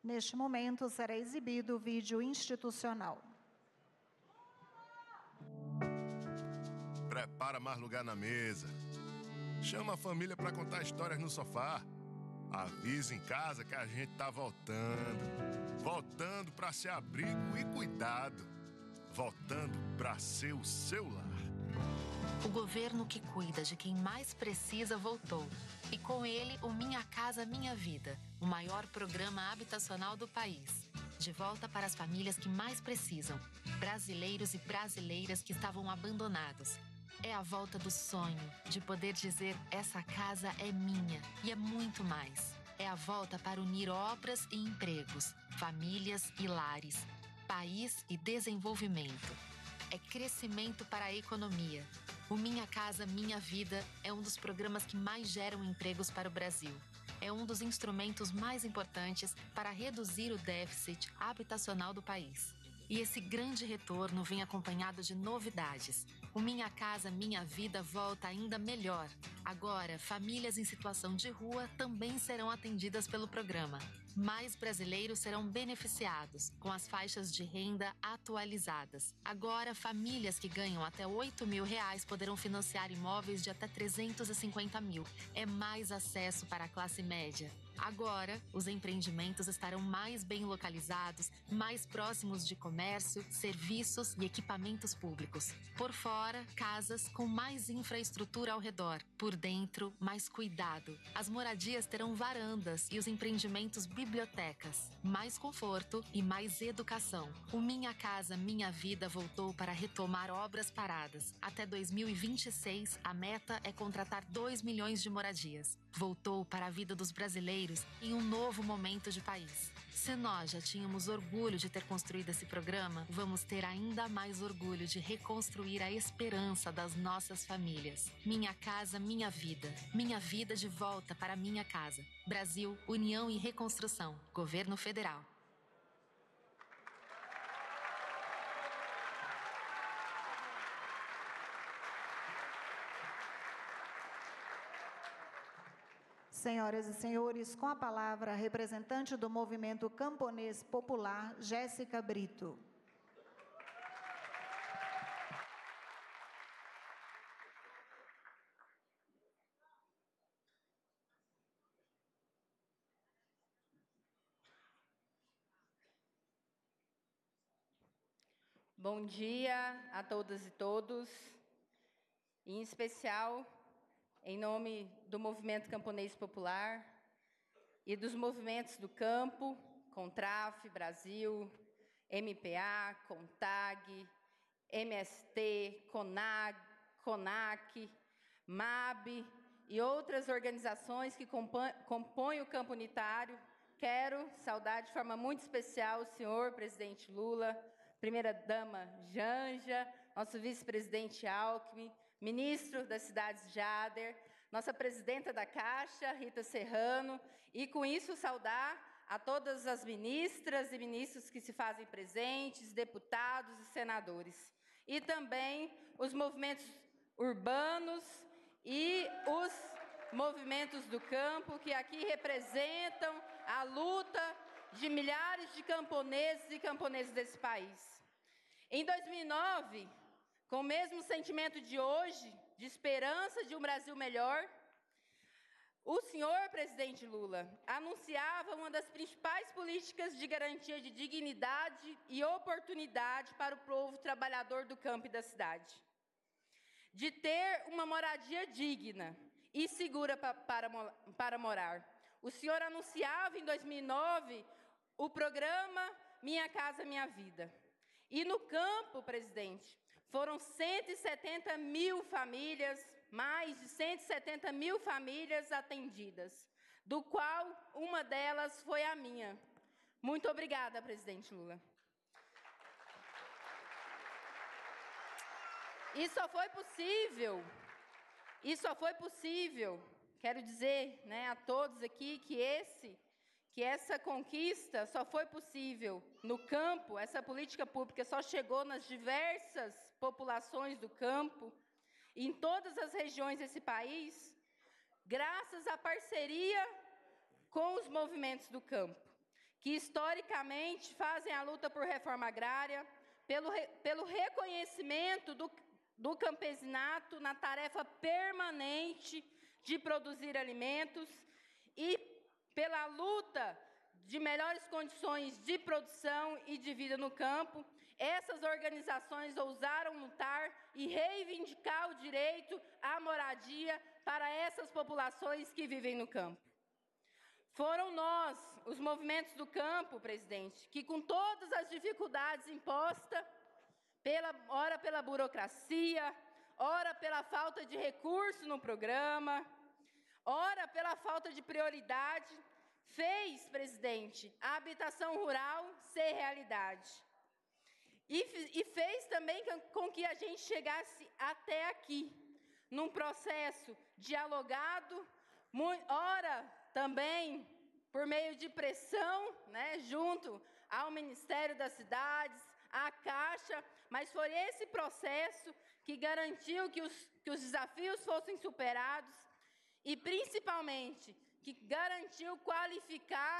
Neste momento, será exibido o vídeo institucional. Prepara mais lugar na mesa. Chama a família para contar histórias no sofá. Avisa em casa que a gente tá voltando. Voltando para ser abrigo e cuidado. Voltando para ser o seu lar. O governo que cuida de quem mais precisa voltou. E com ele, o Minha Casa Minha Vida, o maior programa habitacional do país. De volta para as famílias que mais precisam. Brasileiros e brasileiras que estavam abandonados. É a volta do sonho, de poder dizer, essa casa é minha, e é muito mais. É a volta para unir obras e empregos, famílias e lares, país e desenvolvimento. É crescimento para a economia. O Minha Casa Minha Vida é um dos programas que mais geram empregos para o Brasil. É um dos instrumentos mais importantes para reduzir o déficit habitacional do país. E esse grande retorno vem acompanhado de novidades. O Minha Casa Minha Vida volta ainda melhor. Agora, famílias em situação de rua também serão atendidas pelo programa. Mais brasileiros serão beneficiados, com as faixas de renda atualizadas. Agora, famílias que ganham até R$8.000 poderão financiar imóveis de até 350 mil. É mais acesso para a classe média. Agora, os empreendimentos estarão mais bem localizados, mais próximos de comércio, serviços e equipamentos públicos. Por fora, casas com mais infraestrutura ao redor. Por dentro, mais cuidado. As moradias terão varandas e os empreendimentos bibliotecas. Mais conforto e mais educação. O Minha Casa Minha Vida voltou para retomar obras paradas. Até 2026, a meta é contratar 2 milhões de moradias. Voltou para a vida dos brasileiros em um novo momento de país. Se nós já tínhamos orgulho de ter construído esse programa, vamos ter ainda mais orgulho de reconstruir a esperança das nossas famílias. Minha Casa Minha Vida. Minha vida de volta para minha casa. Brasil, União e Reconstrução. Governo Federal. Senhoras e senhores, com a palavra, a representante do Movimento Camponês Popular, Jéssica Brito. Bom dia a todas e todos, em especial em nome do Movimento Camponês Popular e dos movimentos do campo, CONTRAF, Brasil, MPA, CONTAG, MST, CONAC, MAB e outras organizações que compõem o campo unitário. Quero saudar de forma muito especial o senhor presidente Lula, primeira-dama Janja, nosso vice-presidente Alckmin, ministro das cidades Jader, nossa presidenta da Caixa, Rita Serrano, e com isso saudar a todas as ministras e ministros que se fazem presentes, deputados e senadores, e também os movimentos urbanos e os movimentos do campo que aqui representam a luta de milhares de camponeses e camponesas desse país. Em 2009, com o mesmo sentimento de hoje, de esperança de um Brasil melhor, o senhor presidente Lula anunciava uma das principais políticas de garantia de dignidade e oportunidade para o povo trabalhador do campo e da cidade, de ter uma moradia digna e segura para morar. O senhor anunciava em 2009 o programa Minha Casa Minha Vida. E no campo, presidente, foram 170 mil famílias, mais de 170 mil famílias atendidas, do qual uma delas foi a minha. Muito obrigada, presidente Lula. E só foi possível, quero dizer, né, a todos aqui que essa conquista só foi possível no campo, essa política pública só chegou nas diversas populações do campo, em todas as regiões desse país, graças à parceria com os movimentos do campo, que historicamente fazem a luta por reforma agrária, pelo reconhecimento do campesinato na tarefa permanente de produzir alimentos e pela luta de melhores condições de produção e de vida no campo. Essas organizações ousaram lutar e reivindicar o direito à moradia para essas populações que vivem no campo. Foram nós, os movimentos do campo, presidente, que com todas as dificuldades impostas, ora pela burocracia, ora pela falta de recurso no programa, ora pela falta de prioridade, fez, presidente, a habitação rural ser realidade. E fez também com que a gente chegasse até aqui, num processo dialogado, ora também por meio de pressão, né, junto ao Ministério das Cidades, à Caixa, mas foi esse processo que garantiu que os desafios fossem superados e, principalmente, que garantiu qualificar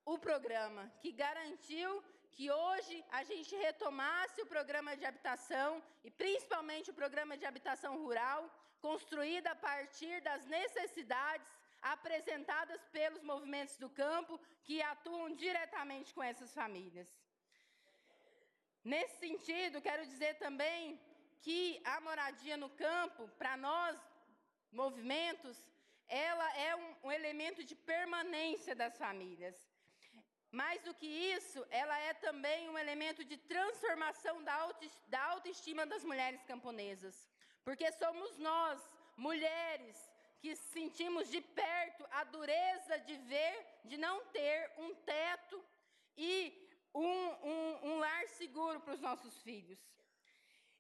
o programa, que garantiu que hoje a gente retomasse o programa de habitação e principalmente o programa de habitação rural, construído a partir das necessidades apresentadas pelos movimentos do campo que atuam diretamente com essas famílias. Nesse sentido, quero dizer também que a moradia no campo, para nós, movimentos, ela é um elemento de permanência das famílias. Mais do que isso, ela é também um elemento de transformação da autoestima das mulheres camponesas. Porque somos nós, mulheres, que sentimos de perto a dureza de ver, de não ter um teto e um lar seguro para os nossos filhos.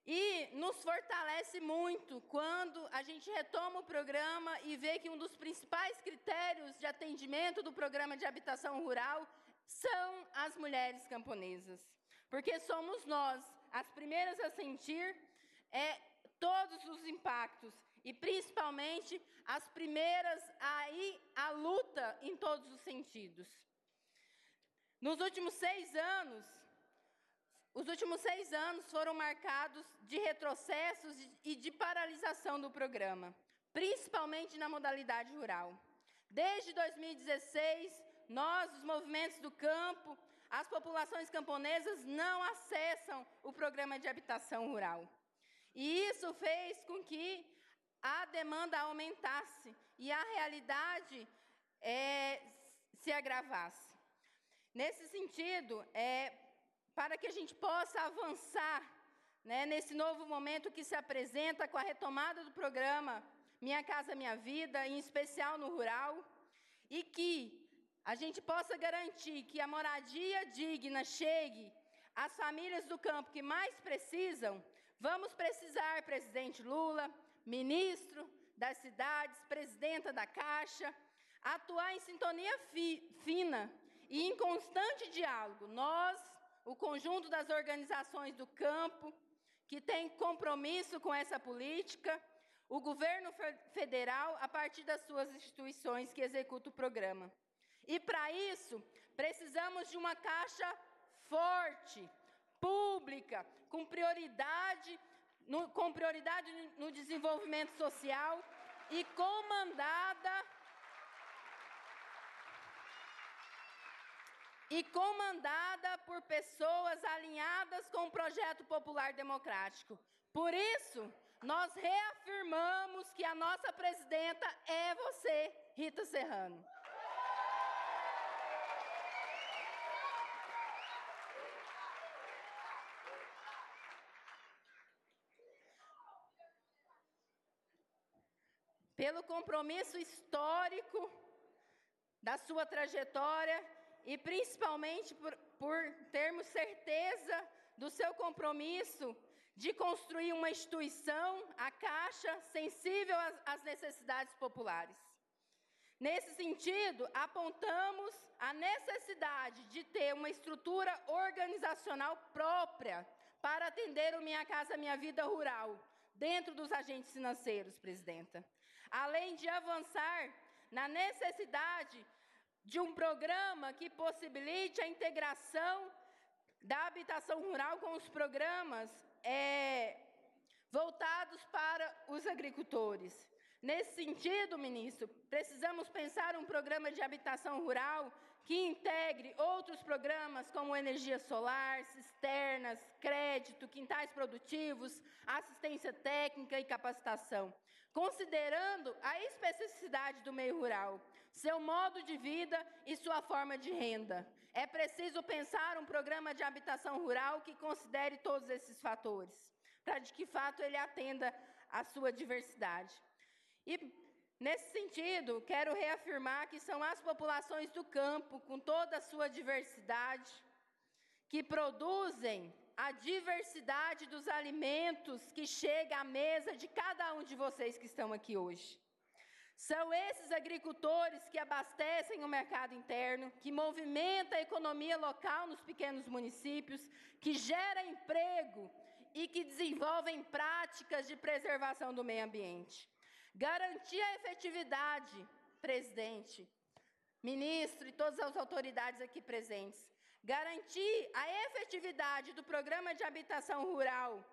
E nos fortalece muito quando a gente retoma o programa e vê que um dos principais critérios de atendimento do programa de habitação rural são as mulheres camponesas. Porque somos nós as primeiras a sentir todos os impactos e principalmente as primeiras a ir à luta em todos os sentidos. Nos últimos 6 anos, os últimos 6 anos foram marcados de retrocessos e de paralisação do programa, principalmente na modalidade rural. Desde 2016, nós, os movimentos do campo, as populações camponesas não acessam o programa de habitação rural. E isso fez com que a demanda aumentasse e a realidade se agravasse. Nesse sentido, para que a gente possa avançar, né, nesse novo momento que se apresenta com a retomada do programa Minha Casa Minha Vida, em especial no rural, e que a gente possa garantir que a moradia digna chegue às famílias do campo que mais precisam, vamos precisar, presidente Lula, ministro das cidades, presidenta da Caixa, atuar em sintonia fina e em constante diálogo. Nós, o conjunto das organizações do campo, que tem compromisso com essa política, o governo federal, a partir das suas instituições que executam o programa. E, para isso, precisamos de uma Caixa forte, pública, com prioridade no desenvolvimento social e comandada por pessoas alinhadas com o projeto popular democrático. Por isso, nós reafirmamos que a nossa presidenta é você, Rita Serrano. Pelo compromisso histórico da sua trajetória e principalmente por termos certeza do seu compromisso de construir uma instituição, a Caixa, sensível às necessidades populares. Nesse sentido, apontamos a necessidade de ter uma estrutura organizacional própria para atender o Minha Casa Minha Vida rural, dentro dos agentes financeiros, presidenta. Além de avançar na necessidade de um programa que possibilite a integração da habitação rural com os programas voltados para os agricultores. Nesse sentido, ministro, precisamos pensar um programa de habitação rural que integre outros programas como energia solar, cisternas, crédito, quintais produtivos, assistência técnica e capacitação, considerando a especificidade do meio rural, seu modo de vida e sua forma de renda. É preciso pensar um programa de habitação rural que considere todos esses fatores, para de que fato ele atenda à sua diversidade. E, nesse sentido, quero reafirmar que são as populações do campo, com toda a sua diversidade, que produzem a diversidade dos alimentos que chega à mesa de cada um de vocês que estão aqui hoje. São esses agricultores que abastecem o mercado interno, que movimentam a economia local nos pequenos municípios, que gera emprego e que desenvolvem práticas de preservação do meio ambiente. Garantir a efetividade, presidente, ministro e todas as autoridades aqui presentes, garantir a efetividade do programa de habitação rural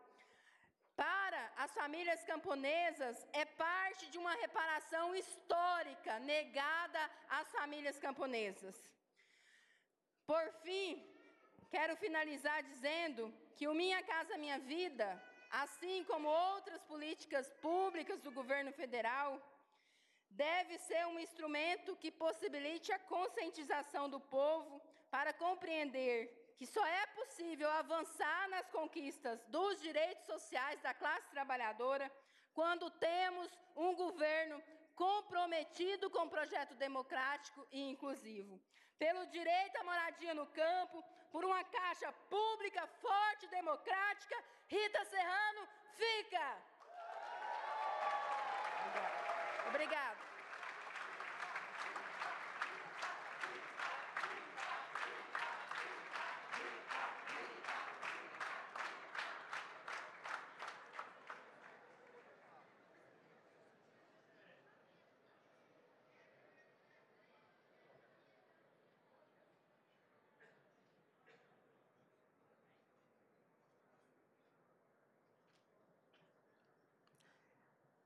para as famílias camponesas é parte de uma reparação histórica negada às famílias camponesas. Por fim, quero finalizar dizendo que o Minha Casa Minha Vida, assim como outras políticas públicas do governo federal, deve ser um instrumento que possibilite a conscientização do povo para compreender que só é possível avançar nas conquistas dos direitos sociais da classe trabalhadora quando temos um governo comprometido com o projeto democrático e inclusivo. Pelo direito à moradia no campo, por uma caixa pública, forte e democrática, Rita Serrano fica! Obrigada.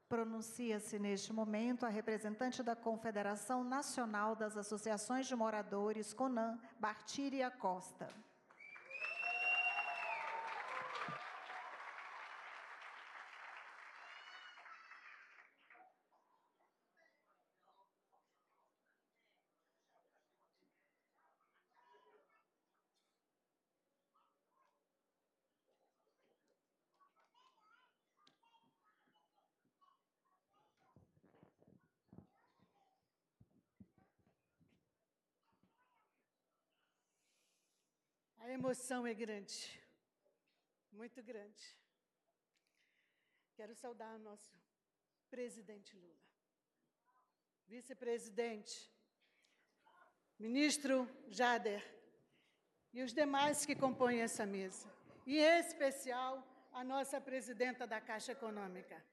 Pronuncia-se neste momento a representante da Confederação Nacional das Associações de Moradores, CONAM, Bartíria Costa. A emoção é grande, muito grande. Quero saudar o nosso presidente Lula, vice-presidente, ministro Jader e os demais que compõem essa mesa, e em especial a nossa presidenta da Caixa Econômica.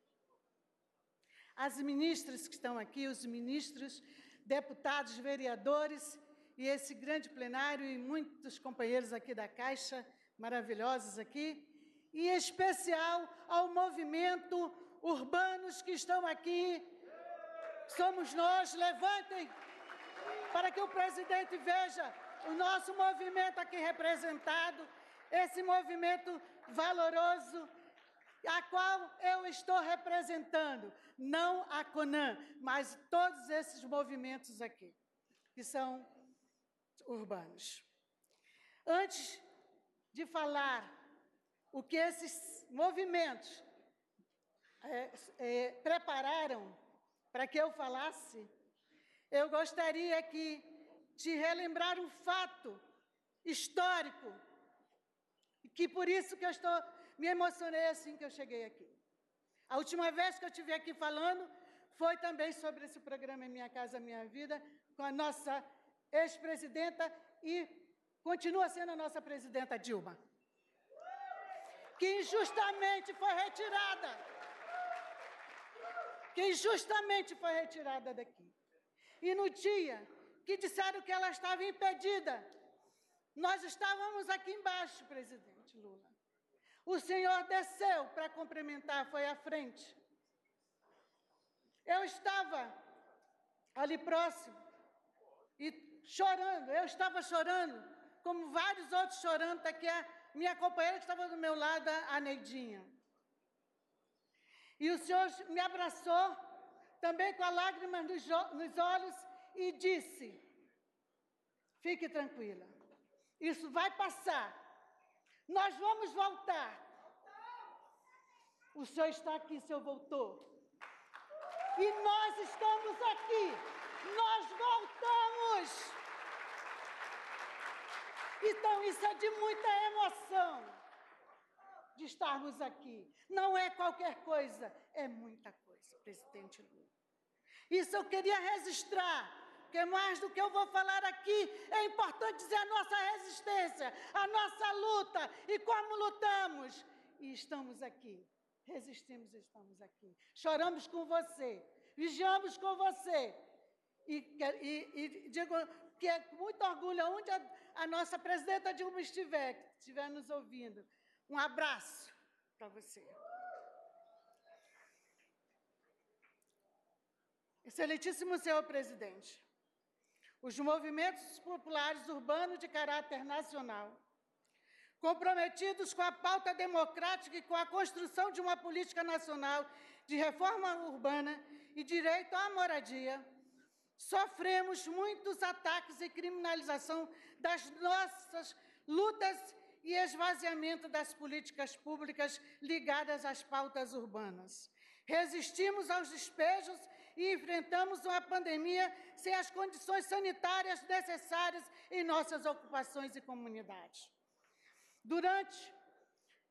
As ministras que estão aqui, os ministros, deputados, vereadores, e esse grande plenário e muitos companheiros aqui da Caixa, maravilhosos aqui, e em especial ao movimento urbanos que estão aqui. Somos nós, levantem para que o presidente veja o nosso movimento aqui representado, esse movimento valoroso, a qual eu estou representando, não a CONAM, mas todos esses movimentos aqui, que são urbanos. Antes de falar o que esses movimentos prepararam para que eu falasse, eu gostaria aqui de relembrar um fato histórico, que por isso que me emocionei assim que eu cheguei aqui. A última vez que eu estive aqui falando foi também sobre esse programa Minha Casa Minha Vida, com a nossa ex-presidenta e continua sendo a nossa presidenta Dilma, que injustamente foi retirada daqui. E no dia que disseram que ela estava impedida. Nós estávamos aqui embaixo, presidente Lula. O senhor desceu para cumprimentar, foi à frente. Eu estava ali próximo e chorando, eu estava chorando, como vários outros chorando, até que a minha companheira que estava do meu lado, a Neidinha. E o senhor me abraçou, também com a lágrima nos olhos, e disse: fique tranquila, isso vai passar, nós vamos voltar. O senhor está aqui, o senhor voltou. E nós estamos aqui, nós voltamos. Então, isso é de muita emoção, de estarmos aqui. Não é qualquer coisa, é muita coisa, presidente Lula. Isso eu queria registrar, porque mais do que eu vou falar aqui, é importante dizer a nossa resistência, a nossa luta e como lutamos. E estamos aqui, resistimos e estamos aqui. Choramos com você, vigiamos com você. E digo que é com muito orgulho, onde a nossa presidenta Dilma estiver nos ouvindo, um abraço para você. Excelentíssimo senhor presidente, os movimentos populares urbanos de caráter nacional, comprometidos com a pauta democrática e com a construção de uma política nacional de reforma urbana e direito à moradia, sofremos muitos ataques e criminalização das nossas lutas e esvaziamento das políticas públicas ligadas às pautas urbanas. Resistimos aos despejos e enfrentamos uma pandemia sem as condições sanitárias necessárias em nossas ocupações e comunidades.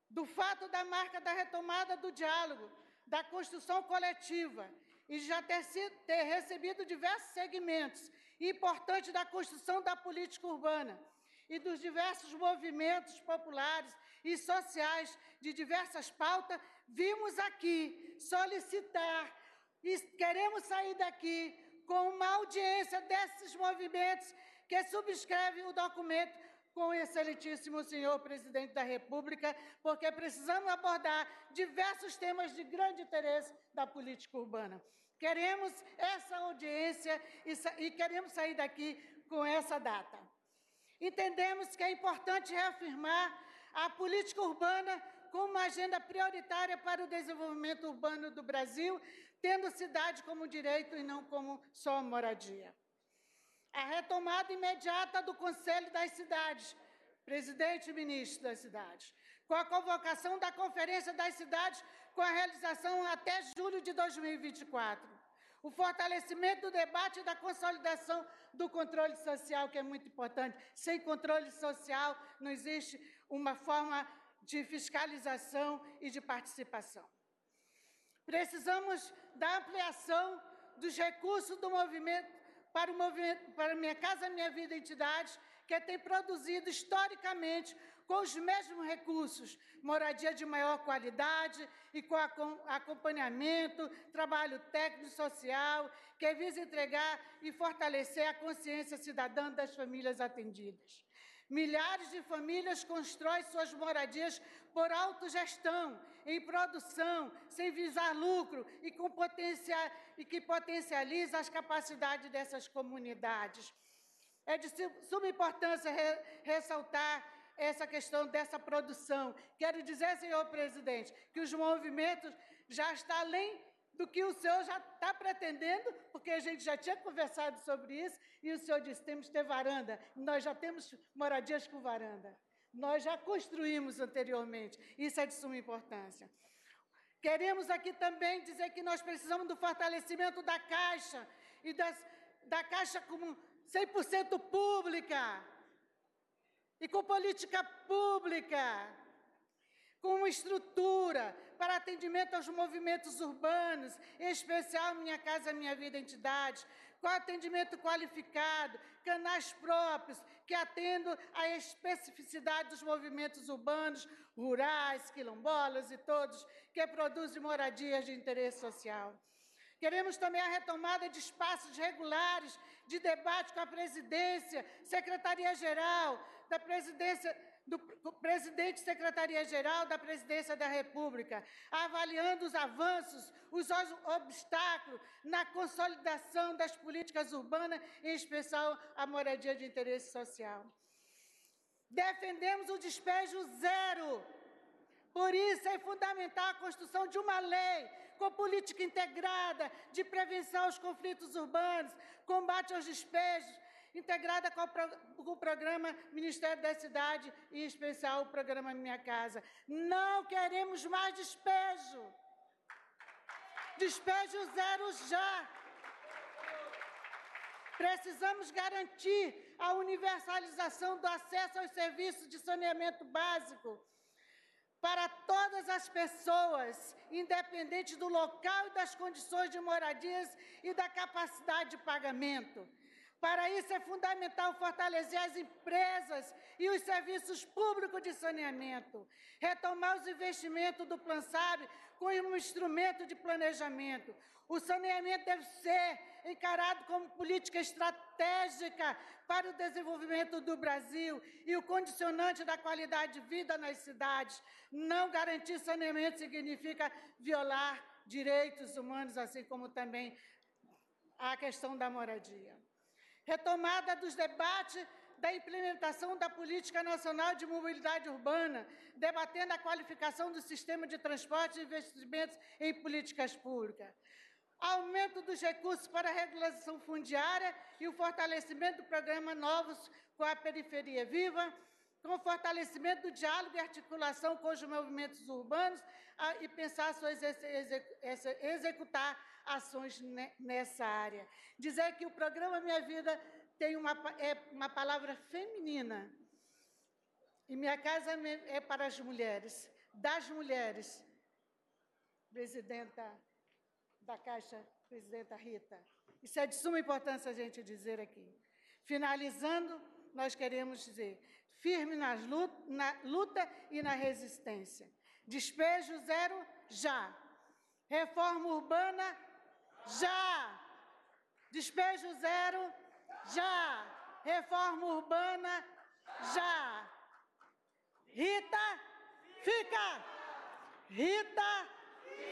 Do fato da marca da retomada do diálogo, da construção coletiva, e já ter recebido diversos segmentos importantes da construção da política urbana e dos diversos movimentos populares e sociais de diversas pautas, vimos aqui solicitar e queremos sair daqui com uma audiência desses movimentos que subscrevem o documento com o excelentíssimo senhor presidente da República, porque precisamos abordar diversos temas de grande interesse da política urbana. Queremos essa audiência e queremos sair daqui com essa data. Entendemos que é importante reafirmar a política urbana como uma agenda prioritária para o desenvolvimento urbano do Brasil, tendo cidade como direito e não como só moradia. A retomada imediata do Conselho das Cidades, presidente e ministro das cidades, com a convocação da Conferência das Cidades, com a realização até julho de 2024. O fortalecimento do debate e da consolidação do controle social, que é muito importante. Sem controle social, não existe uma forma de fiscalização e de participação. Precisamos da ampliação dos recursos do movimento para Minha Casa Minha Vida Entidades, que tem produzido historicamente com os mesmos recursos, moradia de maior qualidade e com acompanhamento, trabalho técnico e social, que visa entregar e fortalecer a consciência cidadã das famílias atendidas. Milhares de famílias constroem suas moradias por autogestão, em produção, sem visar lucro e que potencializa as capacidades dessas comunidades. É de suma importância ressaltar essa questão dessa produção. Quero dizer, senhor presidente, que os movimentos já estão além do que o senhor já está pretendendo, porque a gente já tinha conversado sobre isso, e o senhor disse, temos que ter varanda. Nós já temos moradias com varanda. Nós já construímos anteriormente. Isso é de suma importância. Queremos aqui também dizer que nós precisamos do fortalecimento da Caixa, e da Caixa como 100% pública, e com política pública, com estrutura para atendimento aos movimentos urbanos, em especial Minha Casa Minha Vida Entidades, com atendimento qualificado, canais próprios que atendam à especificidade dos movimentos urbanos, rurais, quilombolas e todos que produzem moradias de interesse social. Queremos também a retomada de espaços regulares de debate com a presidência, secretaria-geral, da presidência, do presidente e secretaria-geral da Presidência da República, avaliando os avanços, os obstáculos na consolidação das políticas urbanas, em especial a moradia de interesse social. Defendemos o despejo zero. Por isso é fundamental a construção de uma lei com política integrada de prevenção aos conflitos urbanos, combate aos despejos, integrada com o programa Ministério da Cidade, e em especial o programa Minha Casa. Não queremos mais despejo. Despejo zero já. Precisamos garantir a universalização do acesso aos serviços de saneamento básico para todas as pessoas, independente do local e das condições de moradias e da capacidade de pagamento. Para isso, é fundamental fortalecer as empresas e os serviços públicos de saneamento, retomar os investimentos do Plan SAB como um instrumento de planejamento. O saneamento deve ser encarado como política estratégica para o desenvolvimento do Brasil e o condicionante da qualidade de vida nas cidades. Não garantir saneamento significa violar direitos humanos, assim como também a questão da moradia. Retomada dos debates da implementação da Política Nacional de Mobilidade Urbana, debatendo a qualificação do sistema de transporte e investimentos em políticas públicas. Aumento dos recursos para a regulação fundiária e o fortalecimento do programa Novos com a Periferia Viva, com o fortalecimento do diálogo e articulação com os movimentos urbanos e pensar executar ações nessa área. Dizer que o programa Minha Vida tem uma palavra feminina, e Minha Casa é para as mulheres, das mulheres. Presidenta da Caixa, presidenta Rita. Isso é de suma importância a gente dizer aqui. Finalizando, nós queremos dizer, firme na luta e na resistência. Despejo zero, já. Reforma urbana, já. Despejo zero, já. Reforma urbana, já. Rita, fica! Rita,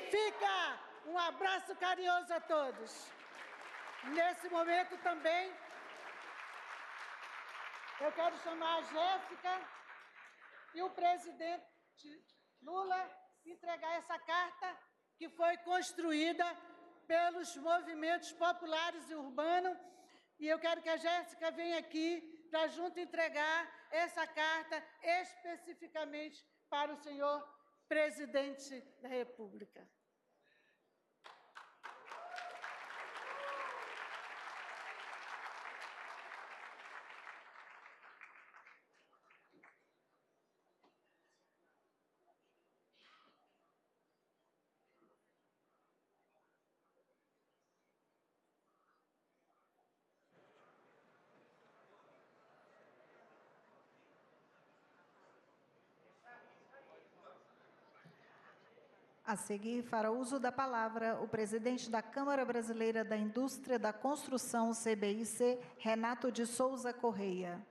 fica! Um abraço carinhoso a todos. Nesse momento também, eu quero chamar a Jéssica e o presidente Lula entregar essa carta que foi construída pelos movimentos populares e urbanos, e eu quero que a Jéssica venha aqui para junto entregar essa carta especificamente para o senhor presidente da República. A seguir, fará uso da palavra o presidente da Câmara Brasileira da Indústria da Construção, CBIC, Renato de Souza Correia.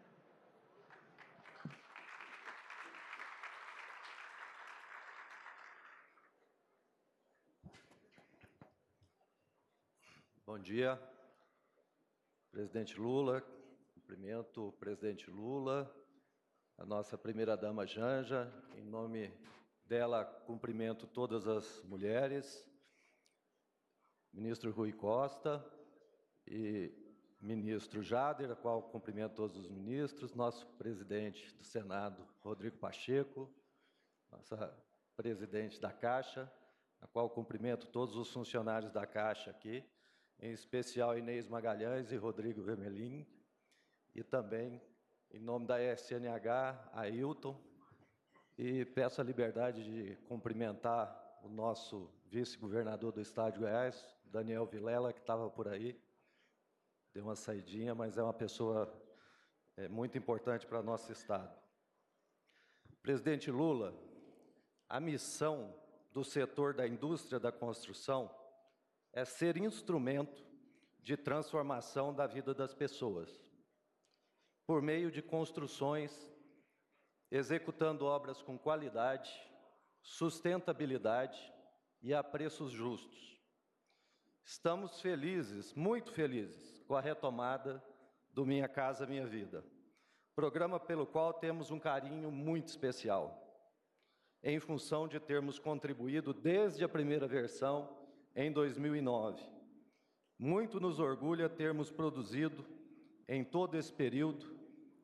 Bom dia, presidente Lula, cumprimento o presidente Lula, a nossa primeira-dama Janja, em nome dela, cumprimento todas as mulheres, ministro Rui Costa e ministro Jader, a qual cumprimento todos os ministros, nosso presidente do Senado, Rodrigo Pacheco, nossa presidente da Caixa, a qual cumprimento todos os funcionários da Caixa aqui, em especial Inês Magalhães e Rodrigo Vermelhin, e também, em nome da SNH, Ailton, e peço a liberdade de cumprimentar o nosso vice-governador do Estado de Goiás, Daniel Vilela, que estava por aí, deu uma saidinha, mas é uma pessoa muito importante para o nosso Estado. Presidente Lula, a missão do setor da indústria da construção é ser instrumento de transformação da vida das pessoas, por meio de construções, executando obras com qualidade, sustentabilidade e a preços justos. Estamos felizes, muito felizes, com a retomada do Minha Casa Minha Vida, programa pelo qual temos um carinho muito especial, em função de termos contribuído desde a primeira versão, em 2009. Muito nos orgulha termos produzido, em todo esse período,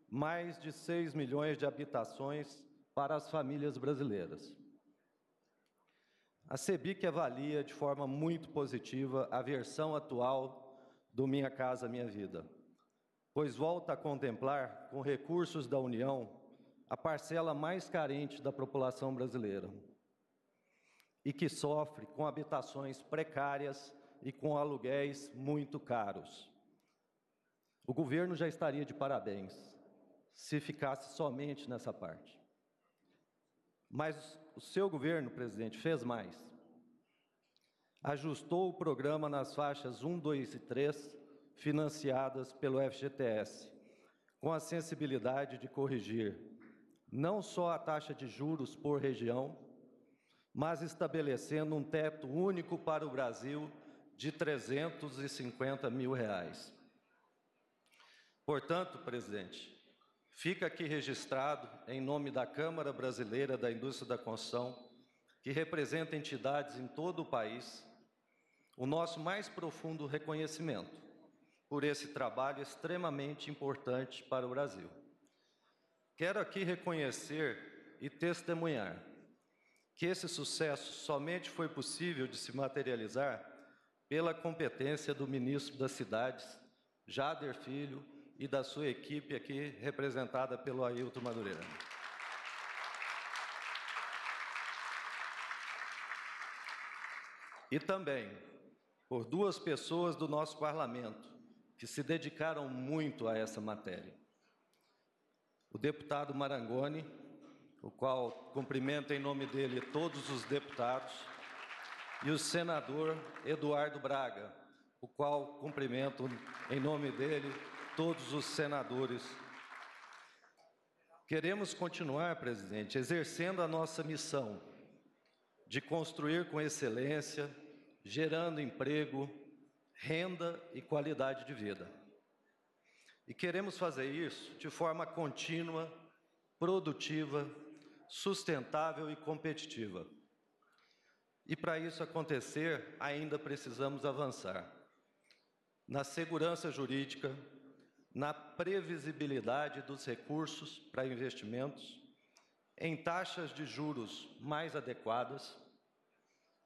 mais de 6 milhões de habitações para as famílias brasileiras. A CEBIC avalia de forma muito positiva a versão atual do Minha Casa Minha Vida, pois volta a contemplar, com recursos da União, a parcela mais carente da população brasileira e que sofre com habitações precárias e com aluguéis muito caros. O governo já estaria de parabéns se ficasse somente nessa parte. Mas o seu governo, presidente, fez mais. Ajustou o programa nas faixas 1, 2 e 3, financiadas pelo FGTS, com a sensibilidade de corrigir não só a taxa de juros por região, mas estabelecendo um teto único para o Brasil de R$ 350 mil. Portanto, presidente, fica aqui registrado, em nome da Câmara Brasileira da Indústria da Construção, que representa entidades em todo o país, o nosso mais profundo reconhecimento por esse trabalho extremamente importante para o Brasil. Quero aqui reconhecer e testemunhar que esse sucesso somente foi possível de se materializar pela competência do ministro das Cidades, Jader Filho, e da sua equipe aqui, representada pelo Ailton Madureira. E também por duas pessoas do nosso parlamento que se dedicaram muito a essa matéria. O deputado Marangoni, o qual cumprimento em nome dele todos os deputados, e o senador Eduardo Braga, o qual cumprimento em nome dele todos os senadores. Queremos continuar, presidente, exercendo a nossa missão de construir com excelência, gerando emprego, renda e qualidade de vida. E queremos fazer isso de forma contínua, produtiva, sustentável e competitiva. E para isso acontecer, ainda precisamos avançar na segurança jurídica, na previsibilidade dos recursos para investimentos, em taxas de juros mais adequadas,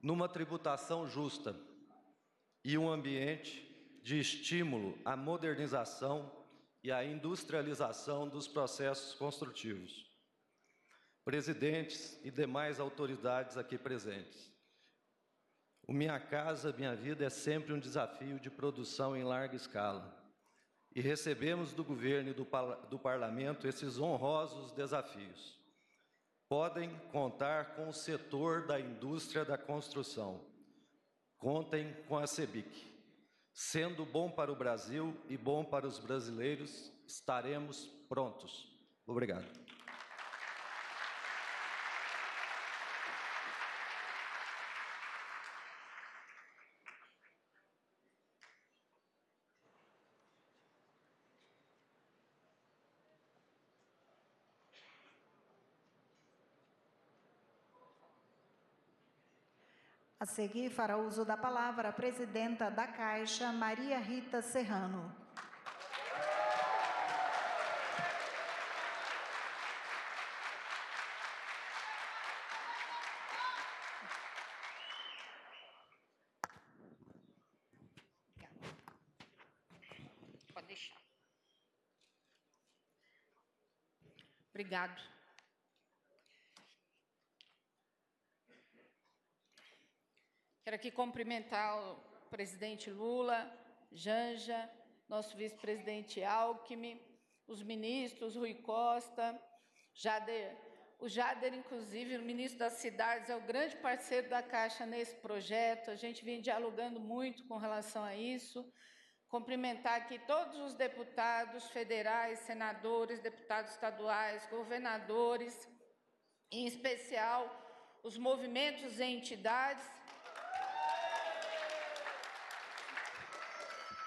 numa tributação justa e um ambiente de estímulo à modernização e à industrialização dos processos construtivos. Presidentes e demais autoridades aqui presentes, o Minha Casa Minha Vida é sempre um desafio de produção em larga escala. E recebemos do governo e do parlamento esses honrosos desafios. Podem contar com o setor da indústria da construção. Contem com a CEBIC. Sendo bom para o Brasil e bom para os brasileiros, estaremos prontos. Obrigado. A seguir, fará uso da palavra a presidenta da Caixa, Maria Rita Serrano. Pode deixar. Obrigado. Quero aqui cumprimentar o presidente Lula, Janja, nosso vice-presidente Alckmin, os ministros Rui Costa, Jader O Jader, inclusive, o ministro das Cidades, é o grande parceiro da Caixa nesse projeto. A gente vem dialogando muito com relação a isso. Cumprimentar aqui todos os deputados federais, senadores, deputados estaduais, governadores, em especial os movimentos e entidades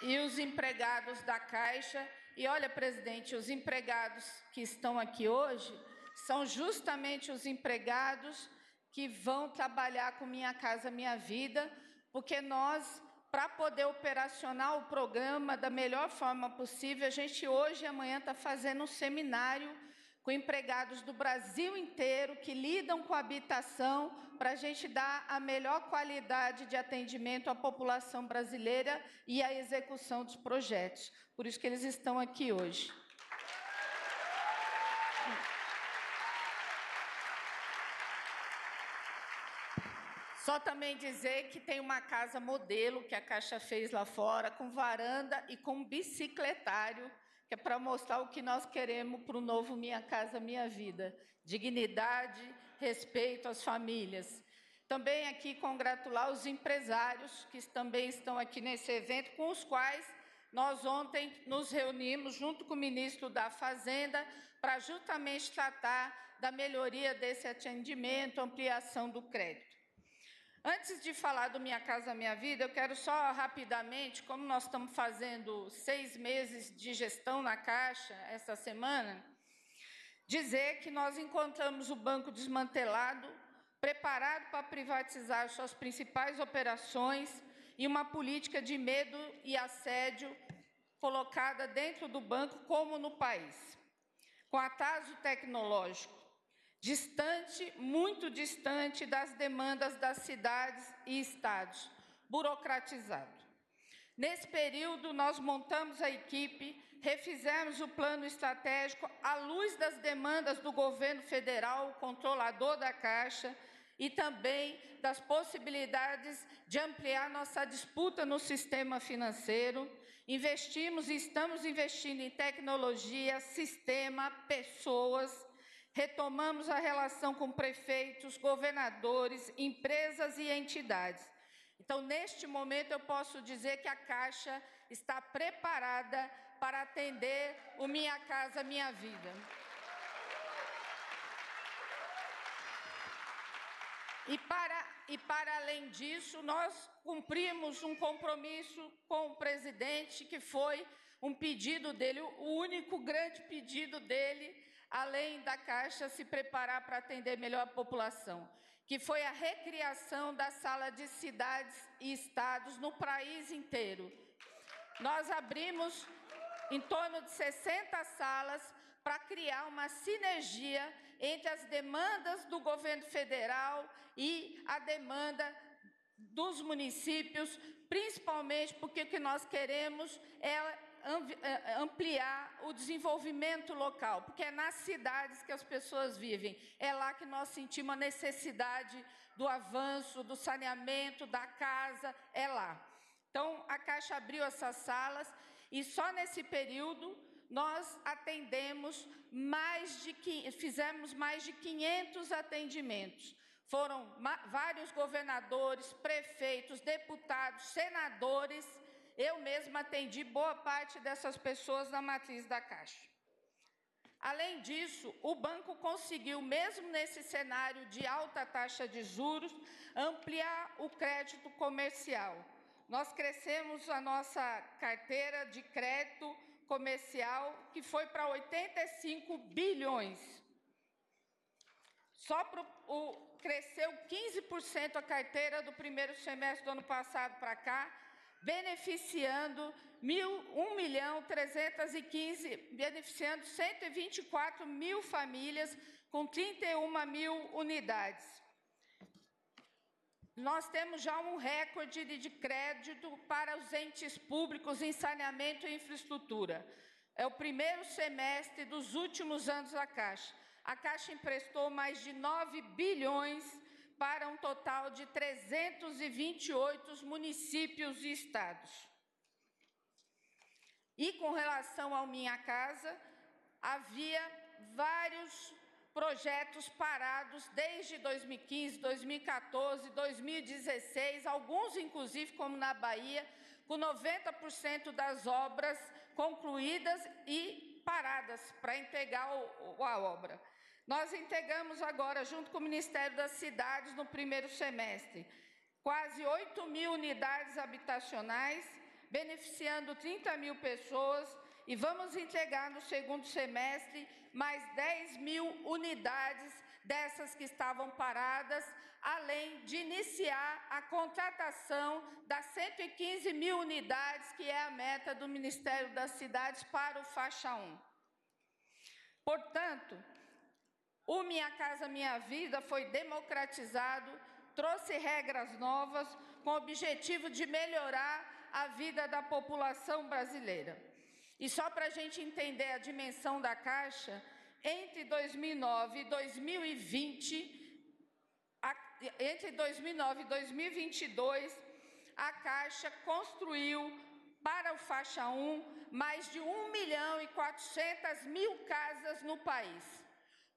e os empregados da Caixa. E olha, presidente, os empregados que estão aqui hoje são justamente os empregados que vão trabalhar com Minha Casa Minha Vida, porque nós, para poder operacionar o programa da melhor forma possível, a gente hoje e amanhã está fazendo um seminário com empregados do Brasil inteiro que lidam com habitação, para a gente dar a melhor qualidade de atendimento à população brasileira e à execução dos projetos. Por isso que eles estão aqui hoje. Só também dizer que tem uma casa modelo que a Caixa fez lá fora, com varanda e com bicicletário, que é para mostrar o que nós queremos para o novo Minha Casa Minha Vida. Dignidade, respeito às famílias. Também aqui congratular os empresários que também estão aqui nesse evento, com os quais nós ontem nos reunimos junto com o ministro da Fazenda para justamente tratar da melhoria desse atendimento, ampliação do crédito. Antes de falar do Minha Casa Minha Vida, eu quero só rapidamente, como nós estamos fazendo 6 meses de gestão na Caixa essa semana, dizer que nós encontramos o banco desmantelado, preparado para privatizar suas principais operações e uma política de medo e assédio colocada dentro do banco como no país, com atraso tecnológico, distante, muito distante das demandas das cidades e estados, burocratizado. Nesse período, nós montamos a equipe, refizemos o plano estratégico à luz das demandas do governo federal, o controlador da Caixa, e também das possibilidades de ampliar nossa disputa no sistema financeiro. Investimos e estamos investindo em tecnologia, sistema, pessoas. Retomamos a relação com prefeitos, governadores, empresas e entidades. Então, neste momento, eu posso dizer que a Caixa está preparada para atender o Minha Casa Minha Vida. E para além disso, nós cumprimos um compromisso com o presidente, que foi um pedido dele, o único grande pedido dele, além da Caixa se preparar para atender melhor a população, que foi a recriação da Sala de Cidades e Estados no país inteiro. Nós abrimos em torno de 60 salas para criar uma sinergia entre as demandas do governo federal e a demanda dos municípios, principalmente porque o que nós queremos é ampliar o desenvolvimento local, porque é nas cidades que as pessoas vivem, é lá que nós sentimos a necessidade do avanço, do saneamento, da casa, é lá. Então, a Caixa abriu essas salas e só nesse período nós fizemos mais de 500 atendimentos. Foram vários governadores, prefeitos, deputados, senadores. Eu mesma atendi boa parte dessas pessoas na matriz da Caixa. Além disso, o banco conseguiu, mesmo nesse cenário de alta taxa de juros, ampliar o crédito comercial. Nós crescemos a nossa carteira de crédito comercial, que foi para 85 bilhões. Cresceu 15% a carteira do primeiro semestre do ano passado para cá, beneficiando 124 mil famílias com 31 mil unidades. Nós temos já um recorde de crédito para os entes públicos em saneamento e infraestrutura. É o primeiro semestre dos últimos anos da Caixa. A Caixa emprestou mais de 9 bilhões para um total de 328 municípios e estados. E com relação ao Minha Casa, havia vários projetos parados desde 2015, 2014, 2016, alguns inclusive, como na Bahia, com 90% das obras concluídas e paradas para entregar a obra. Nós entregamos agora, junto com o Ministério das Cidades, no primeiro semestre, quase 8.000 unidades habitacionais, beneficiando 30.000 pessoas, e vamos entregar no segundo semestre mais 10.000 unidades dessas que estavam paradas, além de iniciar a contratação das 115.000 unidades, que é a meta do Ministério das Cidades para o Faixa 1. Portanto, o Minha Casa Minha Vida foi democratizado, trouxe regras novas com o objetivo de melhorar a vida da população brasileira. E só para a gente entender a dimensão da Caixa, entre 2009 e 2022, a Caixa construiu para o Faixa 1 mais de 1.400.000 casas no país.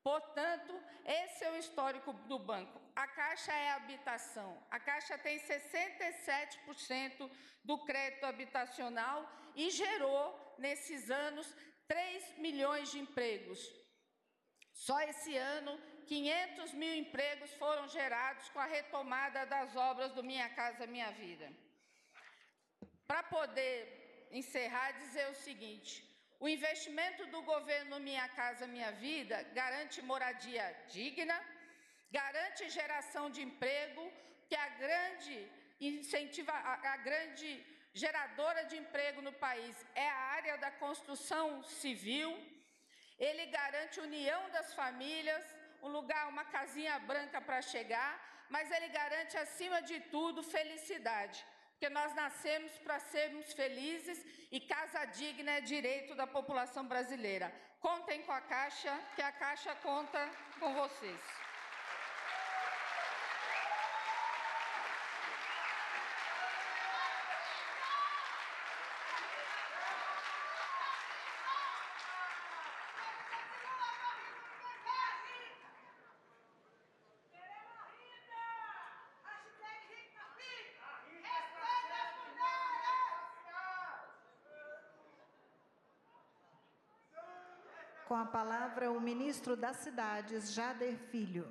Portanto, esse é o histórico do banco. A Caixa é habitação. A Caixa tem 67% do crédito habitacional e gerou, nesses anos, 3 milhões de empregos. Só esse ano, 500.000 empregos foram gerados com a retomada das obras do Minha Casa Minha Vida. Para poder encerrar, dizer o seguinte: o investimento do governo Minha Casa Minha Vida garante moradia digna, garante geração de emprego, que a grande geradora de emprego no país é a área da construção civil. Ele garante união das famílias, um lugar, uma casinha branca para chegar, mas ele garante, acima de tudo, felicidade. Porque nós nascemos para sermos felizes e casa digna é direito da população brasileira. Contem com a Caixa, que a Caixa conta com vocês. Com a palavra, o ministro das Cidades, Jader Filho.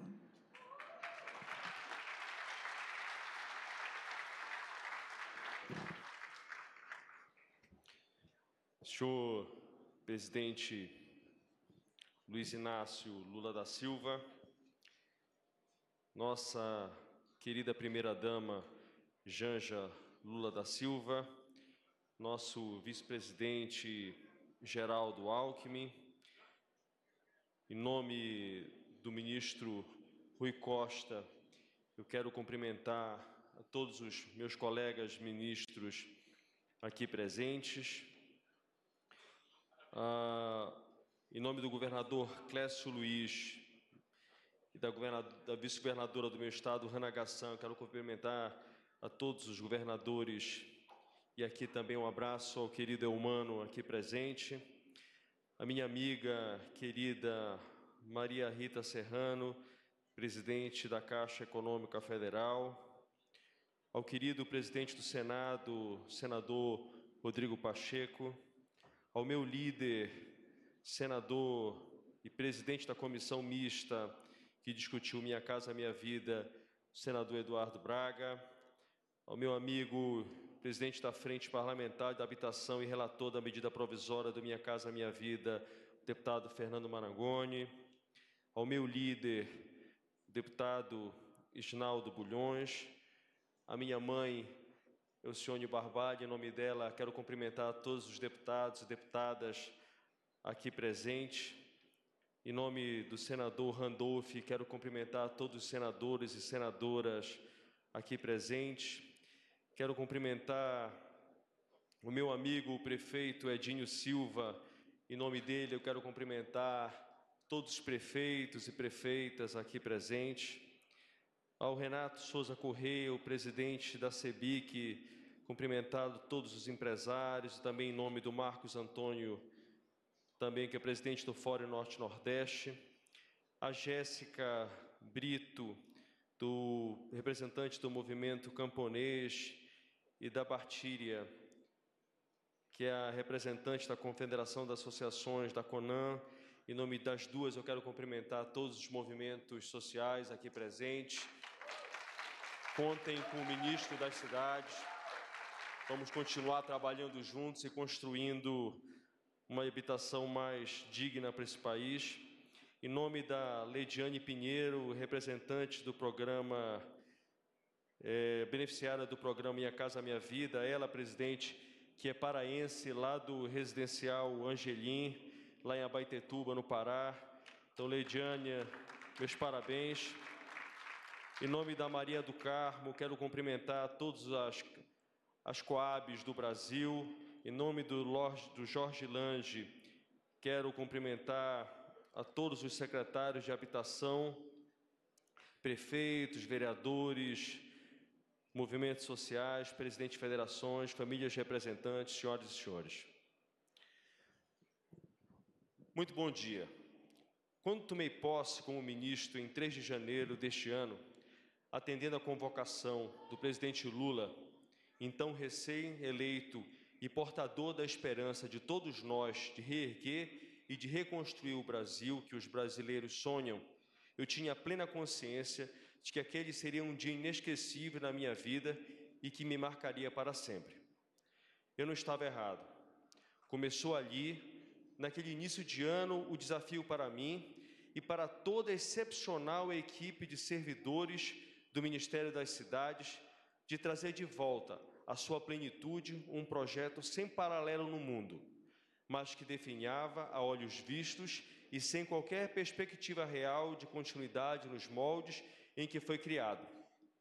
Senhor presidente Luiz Inácio Lula da Silva, nossa querida primeira-dama Janja Lula da Silva, nosso vice-presidente Geraldo Alckmin, em nome do ministro Rui Costa, eu quero cumprimentar a todos os meus colegas ministros aqui presentes. Em nome do governador Clécio Luiz e da vice-governadora do meu estado, Rana Gassan, quero cumprimentar a todos os governadores e aqui também um abraço ao querido Eumano aqui presente. A minha amiga querida Maria Rita Serrano, presidente da Caixa Econômica Federal, ao querido presidente do Senado, senador Rodrigo Pacheco, ao meu líder, senador e presidente da comissão mista que discutiu Minha Casa Minha Vida, senador Eduardo Braga, ao meu amigo, presidente da Frente Parlamentar da Habitação e relator da medida provisória do Minha Casa Minha Vida, deputado Fernando Marangoni, ao meu líder, deputado Isnaldo Bulhões, a minha mãe, Elcione Barbalho, em nome dela, quero cumprimentar todos os deputados e deputadas aqui presentes. Em nome do senador Randolph, quero cumprimentar todos os senadores e senadoras aqui presentes. Quero cumprimentar o meu amigo, o prefeito Edinho Silva. Em nome dele, eu quero cumprimentar todos os prefeitos e prefeitas aqui presentes. Ao Renato Souza Correia, o presidente da CEBIC, cumprimentado todos os empresários, também em nome do Marcos Antônio, também que é presidente do Fórum Norte-Nordeste. a Jéssica Brito, representante do movimento camponês, e da Bartíria, que é a representante da Confederação das Associações, da CONAN. Em nome das duas, eu quero cumprimentar todos os movimentos sociais aqui presentes. Contem com o ministro das cidades. Vamos continuar trabalhando juntos e construindo uma habitação mais digna para esse país. Em nome da Leidiane Pinheiro, representante do programa, beneficiária do programa Minha Casa Minha Vida, ela, presidente, que é paraense, lá do residencial Angelim, lá em Abaetetuba, no Pará. Então, Leidiane, meus parabéns. Em nome da Maria do Carmo, quero cumprimentar todas as Coabs do Brasil. Em nome do Jorge Lange, quero cumprimentar a todos os secretários de habitação, prefeitos, vereadores, movimentos sociais, presidentes de federações, famílias representantes, senhoras e senhores. Muito bom dia. Quando tomei posse como ministro em 3 de janeiro deste ano, atendendo à convocação do presidente Lula, então recém-eleito e portador da esperança de todos nós de reerguer e de reconstruir o Brasil que os brasileiros sonham, eu tinha plena consciência de que aquele seria um dia inesquecível na minha vida e que me marcaria para sempre. Eu não estava errado. Começou ali, naquele início de ano, o desafio para mim e para toda a excepcional equipe de servidores do Ministério das Cidades, de trazer de volta à sua plenitude um projeto sem paralelo no mundo, mas que definhava a olhos vistos e sem qualquer perspectiva real de continuidade nos moldes em que foi criado.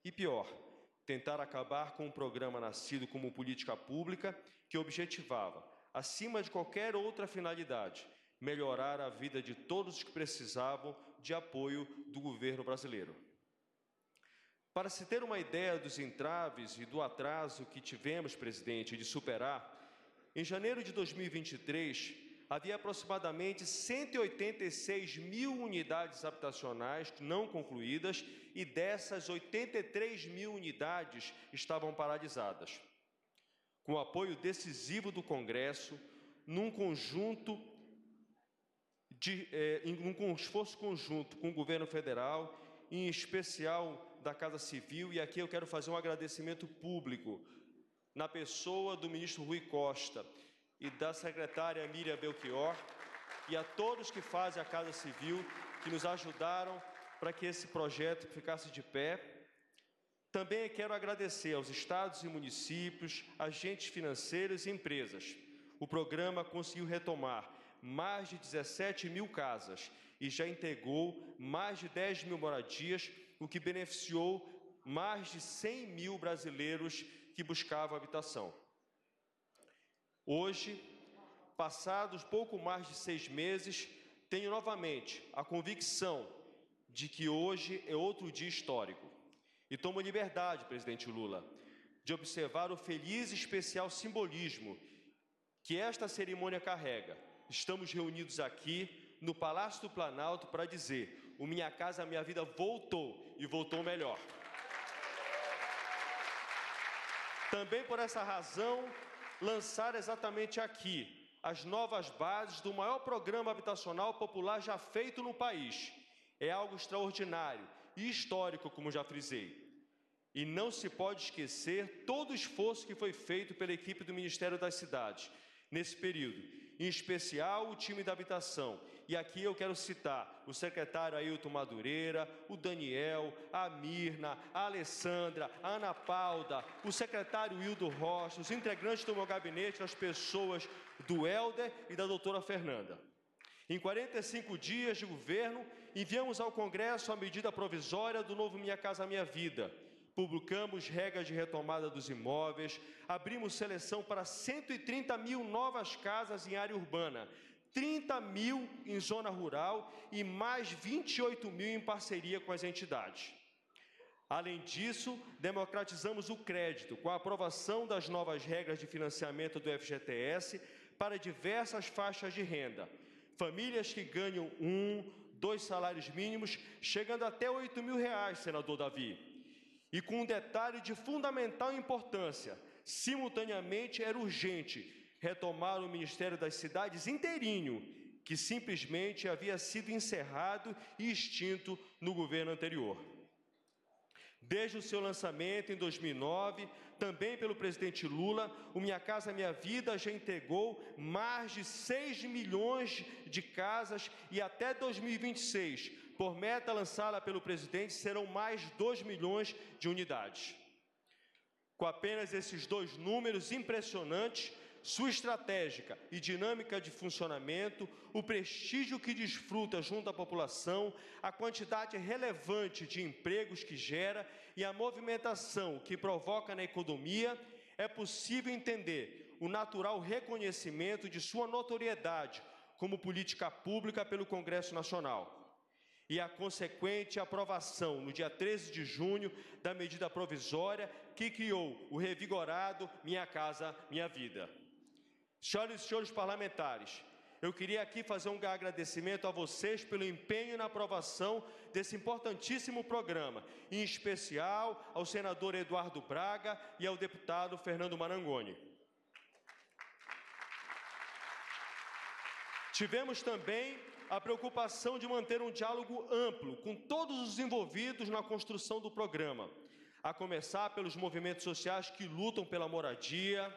E pior, tentar acabar com um programa nascido como política pública que objetivava, acima de qualquer outra finalidade, melhorar a vida de todos os que precisavam de apoio do governo brasileiro. Para se ter uma ideia dos entraves e do atraso que tivemos, presidente, de superar, em janeiro de 2023, havia aproximadamente 186 mil unidades habitacionais não concluídas e dessas 83 mil unidades estavam paralisadas. Com o apoio decisivo do Congresso, num esforço conjunto com o governo federal, em especial da Casa Civil, e aqui eu quero fazer um agradecimento público na pessoa do ministro Rui Costa e da secretária Miriam Belchior, e a todos que fazem a Casa Civil, que nos ajudaram para que esse projeto ficasse de pé. Também quero agradecer aos estados e municípios, agentes financeiros e empresas. O programa conseguiu retomar mais de 17 mil casas e já integrou mais de 10 mil moradias, o que beneficiou mais de 100 mil brasileiros que buscavam habitação. Hoje, passados pouco mais de 6 meses, tenho novamente a convicção de que hoje é outro dia histórico. E tomo liberdade, presidente Lula, de observar o feliz e especial simbolismo que esta cerimônia carrega. Estamos reunidos aqui no Palácio do Planalto para dizer: o Minha Casa Minha Vida voltou e voltou melhor. Também por essa razão, lançar exatamente aqui as novas bases do maior programa habitacional popular já feito no país. É algo extraordinário e histórico, como já frisei. E não se pode esquecer todo o esforço que foi feito pela equipe do Ministério das Cidades nesse período, em especial o time da habitação. E aqui eu quero citar o secretário Ailton Madureira, o Daniel, a Mirna, a Alessandra, a Ana Paula, o secretário Wildo Rocha, os integrantes do meu gabinete, as pessoas do Helder e da doutora Fernanda. Em 45 dias de governo, enviamos ao Congresso a medida provisória do novo Minha Casa Minha Vida. Publicamos regras de retomada dos imóveis, abrimos seleção para 130 mil novas casas em área urbana, 30 mil em zona rural e mais 28 mil em parceria com as entidades. Além disso, democratizamos o crédito com a aprovação das novas regras de financiamento do FGTS para diversas faixas de renda. Famílias que ganham 1, 2 salários mínimos, chegando até R$ 8.000, senador Davi. E com um detalhe de fundamental importância, simultaneamente era urgente retomar o Ministério das Cidades inteirinho, que simplesmente havia sido encerrado e extinto no governo anterior. Desde o seu lançamento em 2009, também pelo presidente Lula, o Minha Casa Minha Vida já entregou mais de 6 milhões de casas e até 2026, por meta lançada pelo presidente, serão mais 2 milhões de unidades. Com apenas esses 2 números impressionantes, sua estratégica e dinâmica de funcionamento, o prestígio que desfruta junto à população, a quantidade relevante de empregos que gera e a movimentação que provoca na economia, é possível entender o natural reconhecimento de sua notoriedade como política pública pelo Congresso Nacional e a consequente aprovação, no dia 13 de junho, da medida provisória que criou o revigorado Minha Casa Minha Vida. Senhoras e senhores parlamentares, eu queria aqui fazer um agradecimento a vocês pelo empenho na aprovação desse importantíssimo programa, em especial ao senador Eduardo Braga e ao deputado Fernando Marangoni. Tivemos também a preocupação de manter um diálogo amplo com todos os envolvidos na construção do programa, a começar pelos movimentos sociais que lutam pela moradia,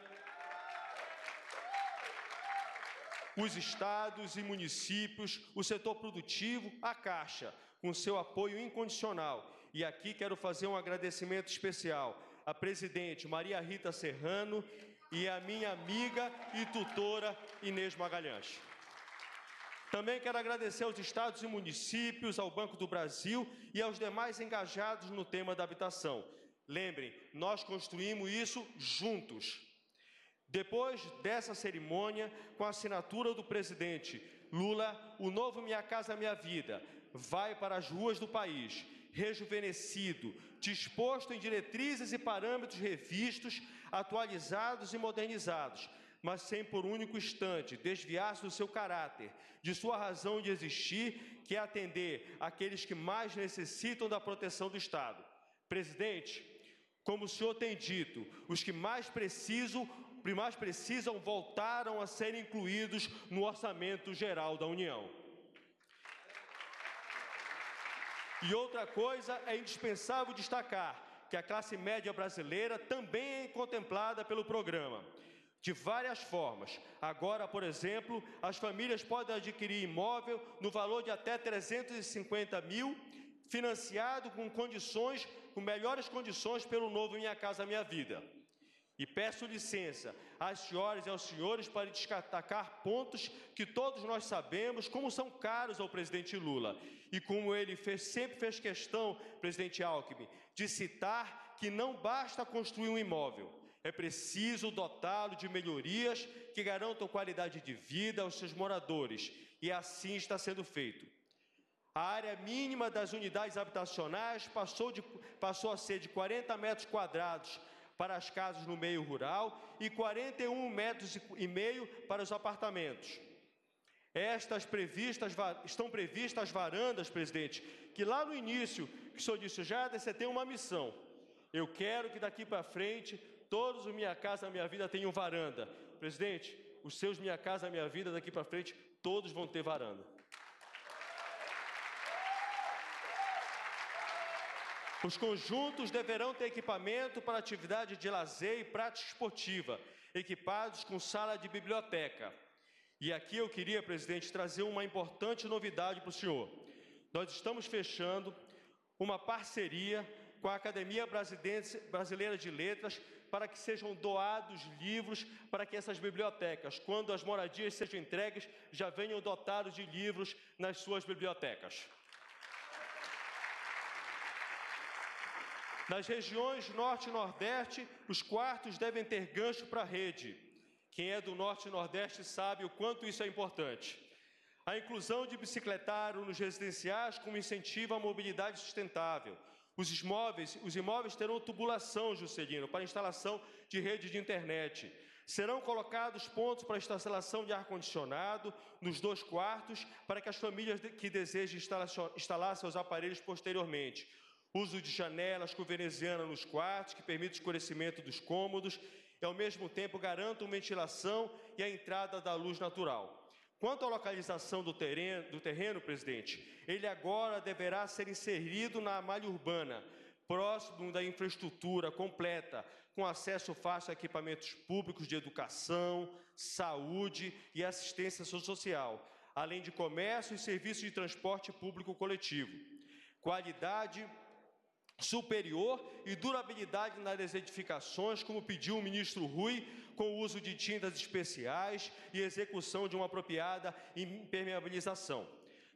os estados e municípios, o setor produtivo, a Caixa, com seu apoio incondicional. E aqui quero fazer um agradecimento especial à presidente Maria Rita Serrano e à minha amiga e tutora Inês Magalhães. Também quero agradecer aos estados e municípios, ao Banco do Brasil e aos demais engajados no tema da habitação. Lembrem, nós construímos isso juntos. Depois dessa cerimônia, com a assinatura do presidente Lula, o novo Minha Casa Minha Vida vai para as ruas do país, rejuvenescido, disposto em diretrizes e parâmetros revistos, atualizados e modernizados, mas sem por único instante desviar-se do seu caráter, de sua razão de existir, que é atender aqueles que mais necessitam da proteção do Estado. Presidente, como o senhor tem dito, os que mais precisam voltaram a ser incluídos no Orçamento Geral da União. E outra coisa é indispensável destacar, que a classe média brasileira também é contemplada pelo programa, de várias formas. Agora, por exemplo, as famílias podem adquirir imóvel no valor de até 350 mil, financiado com melhores condições pelo novo Minha Casa Minha Vida. E peço licença às senhoras e aos senhores para destacar pontos que todos nós sabemos como são caros ao presidente Lula. E como ele sempre fez questão, presidente Alckmin, de citar que não basta construir um imóvel. É preciso dotá-lo de melhorias que garantam qualidade de vida aos seus moradores. E assim está sendo feito. A área mínima das unidades habitacionais passou a ser de 40 metros quadrados para as casas no meio rural e 41,5 metros para os apartamentos. Estão previstas as varandas, presidente, que lá no início, que o senhor disse, Jader, você tem uma missão. Eu quero que daqui para frente, todos os Minha Casa Minha Vida tenham varanda. Presidente, os seus Minha Casa Minha Vida daqui para frente, todos vão ter varanda. Os conjuntos deverão ter equipamento para atividade de lazer e prática esportiva, equipados com sala de biblioteca. E aqui eu queria, presidente, trazer uma importante novidade para o senhor. Nós estamos fechando uma parceria com a Academia Brasileira de Letras para que sejam doados livros para que essas bibliotecas, quando as moradias sejam entregues, já venham dotados de livros nas suas bibliotecas. Nas regiões Norte e Nordeste, os quartos devem ter gancho para a rede. Quem é do Norte e Nordeste sabe o quanto isso é importante. A inclusão de bicicletário nos residenciais como incentivo à mobilidade sustentável. Os imóveis terão tubulação, Juscelino, para instalação de rede de internet. Serão colocados pontos para instalação de ar-condicionado nos 2 quartos para que as famílias que desejem instalar seus aparelhos posteriormente. Uso de janelas com veneziana nos quartos, que permite o escurecimento dos cômodos e, ao mesmo tempo, garantam ventilação e a entrada da luz natural. Quanto à localização do terreno, presidente, ele agora deverá ser inserido na malha urbana, próximo da infraestrutura completa, com acesso fácil a equipamentos públicos de educação, saúde e assistência social, além de comércio e serviços de transporte público coletivo. Qualidade superior e durabilidade nas edificações, como pediu o ministro Rui, com o uso de tintas especiais e execução de uma apropriada impermeabilização.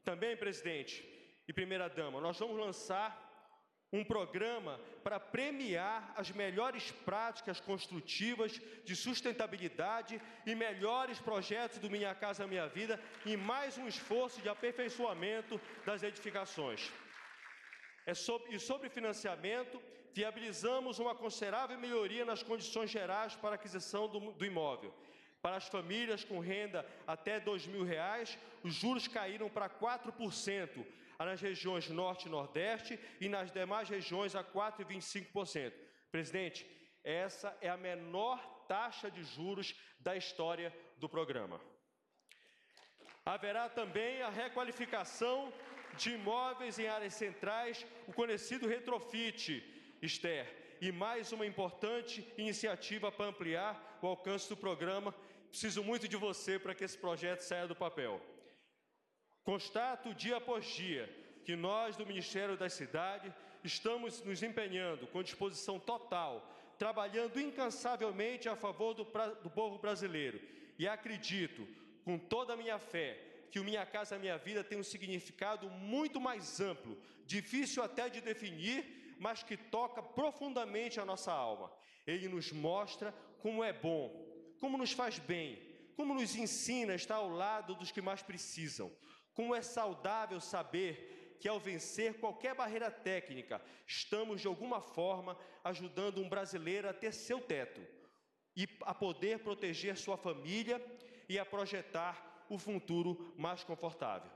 Também, presidente e primeira-dama, nós vamos lançar um programa para premiar as melhores práticas construtivas de sustentabilidade e melhores projetos do Minha Casa Minha Vida e mais um esforço de aperfeiçoamento das edificações. Sobre financiamento, viabilizamos uma considerável melhoria nas condições gerais para a aquisição do imóvel. Para as famílias com renda até R$ 2.000, os juros caíram para 4%, nas regiões Norte e Nordeste e nas demais regiões a 4,25%. Presidente, essa é a menor taxa de juros da história do programa. Haverá também a requalificação de imóveis em áreas centrais, o conhecido retrofit, Esther, e mais uma importante iniciativa para ampliar o alcance do programa. Preciso muito de você para que esse projeto saia do papel. Constato dia após dia que nós do Ministério da Cidade estamos nos empenhando com disposição total, trabalhando incansavelmente a favor do povo brasileiro e acredito, com toda a minha fé, que o Minha Casa Minha Vida tem um significado muito mais amplo, difícil até de definir, mas que toca profundamente a nossa alma. Ele nos mostra como é bom, como nos faz bem, como nos ensina a estar ao lado dos que mais precisam, como é saudável saber que, ao vencer qualquer barreira técnica, estamos, de alguma forma, ajudando um brasileiro a ter seu teto e a poder proteger sua família e a projetar o futuro mais confortável.